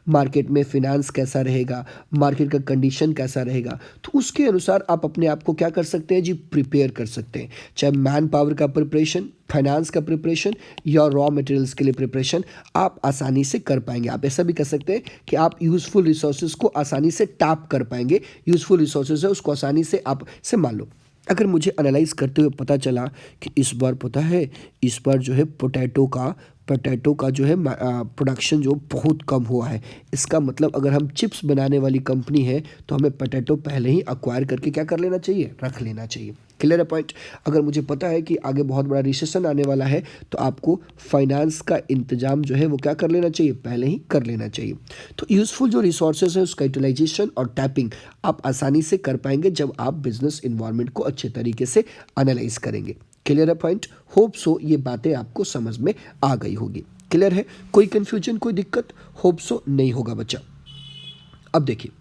मार्केट में फिनांस कैसा रहेगा, मार्केट का कंडीशन कैसा रहेगा, तो उसके अनुसार आप अपने आप को क्या कर सकते हैं जी, प्रिपेयर कर सकते हैं। चाहे मैन पावर का प्रिपरेशन, फाइनेंस का प्रिपरेशन या रॉ मटेरियल्स के लिए प्रिपरेशन आप आसानी से कर पाएंगे। आप ऐसा भी कर सकते हैं कि आप यूज़फुल रिसोर्सेज को आसानी से टैप कर पाएंगे। यूज़फुल रिसोर्सेज है उसको आसानी से आप से, मान लो अगर मुझे एनालाइज करते हुए पता चला कि इस बार पता है, इस बार जो है पोटैटो का जो है प्रोडक्शन जो बहुत कम हुआ है, इसका मतलब अगर हम चिप्स बनाने वाली कंपनी है तो हमें पोटैटो पहले ही अक्वायर करके क्या कर लेना चाहिए, रख लेना चाहिए। क्लियर है पॉइंट? अगर मुझे पता है कि आगे बहुत बड़ा रिसेशन आने वाला है तो आपको फाइनेंस का इंतजाम जो है वो क्या कर लेना चाहिए, पहले ही कर लेना चाहिए। तो यूज़फुल जो रिसोर्सेज है उसका यूटिलाइजेशन और टैपिंग आप आसानी से कर पाएंगे जब आप बिजनेस इन्वायरमेंट को अच्छे तरीके से एनालाइज करेंगे। क्लियर है पॉइंट? होप सो ये बातें आपको समझ में आ गई होगी। क्लियर है? कोई कन्फ्यूजन, कोई दिक्कत? होप सो नहीं होगा बच्चा। अब देखिए,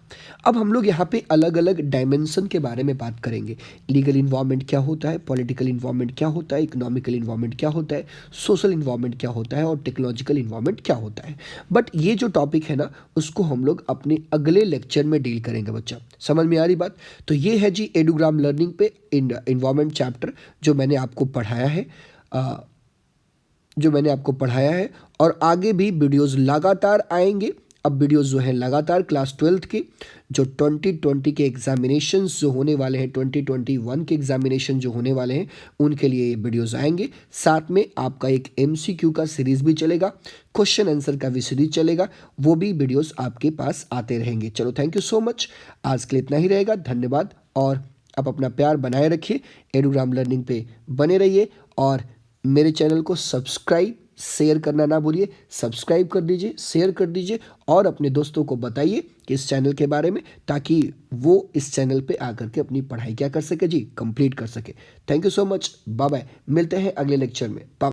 अब हम लोग यहाँ पे अलग अलग डायमेंशन के बारे में बात करेंगे। लीगल इन्वायरमेंट क्या होता है, पॉलिटिकल इन्वायरमेंट क्या होता है, इकोनॉमिकल इन्वायरमेंट क्या होता है, सोशल इन्वायरमेंट क्या होता है, और टेक्नोलॉजिकल इन्वायरमेंट क्या होता है। बट ये जो टॉपिक है ना, उसको हम लोग अपने अगले लेक्चर में डील करेंगे बच्चा। समझ में आ रही बात? तो ये है जी एडुग्राम लर्निंग पे इन्वायरमेंट चैप्टर जो मैंने आपको पढ़ाया है, और आगे भी वीडियोज़ लगातार आएंगे। अब वीडियोस जो हैं लगातार क्लास 12th के जो 2020 के एग्जामिनेशंस जो होने वाले हैं, 2021 के एग्जामिनेशन जो होने वाले हैं, उनके लिए ये वीडियोस आएंगे। साथ में आपका एक MCQ का सीरीज भी चलेगा, क्वेश्चन आंसर का भी सीरीज चलेगा, वो भी वीडियोस आपके पास आते रहेंगे। चलो थैंक यू सो मच, आज के लिए इतना ही रहेगा। धन्यवाद। और आप अपना प्यार बनाए रखिए, एडुग्राम लर्निंग पे बने रहिए और मेरे चैनल को सब्सक्राइब शेयर करना ना भूलिए। सब्सक्राइब कर दीजिए, शेयर कर दीजिए और अपने दोस्तों को बताइए कि इस चैनल के बारे में, ताकि वो इस चैनल पे आकर के अपनी पढ़ाई क्या कर सके जी, कंप्लीट कर सके। Thank you so much, bye bye, मिलते हैं अगले लेक्चर में।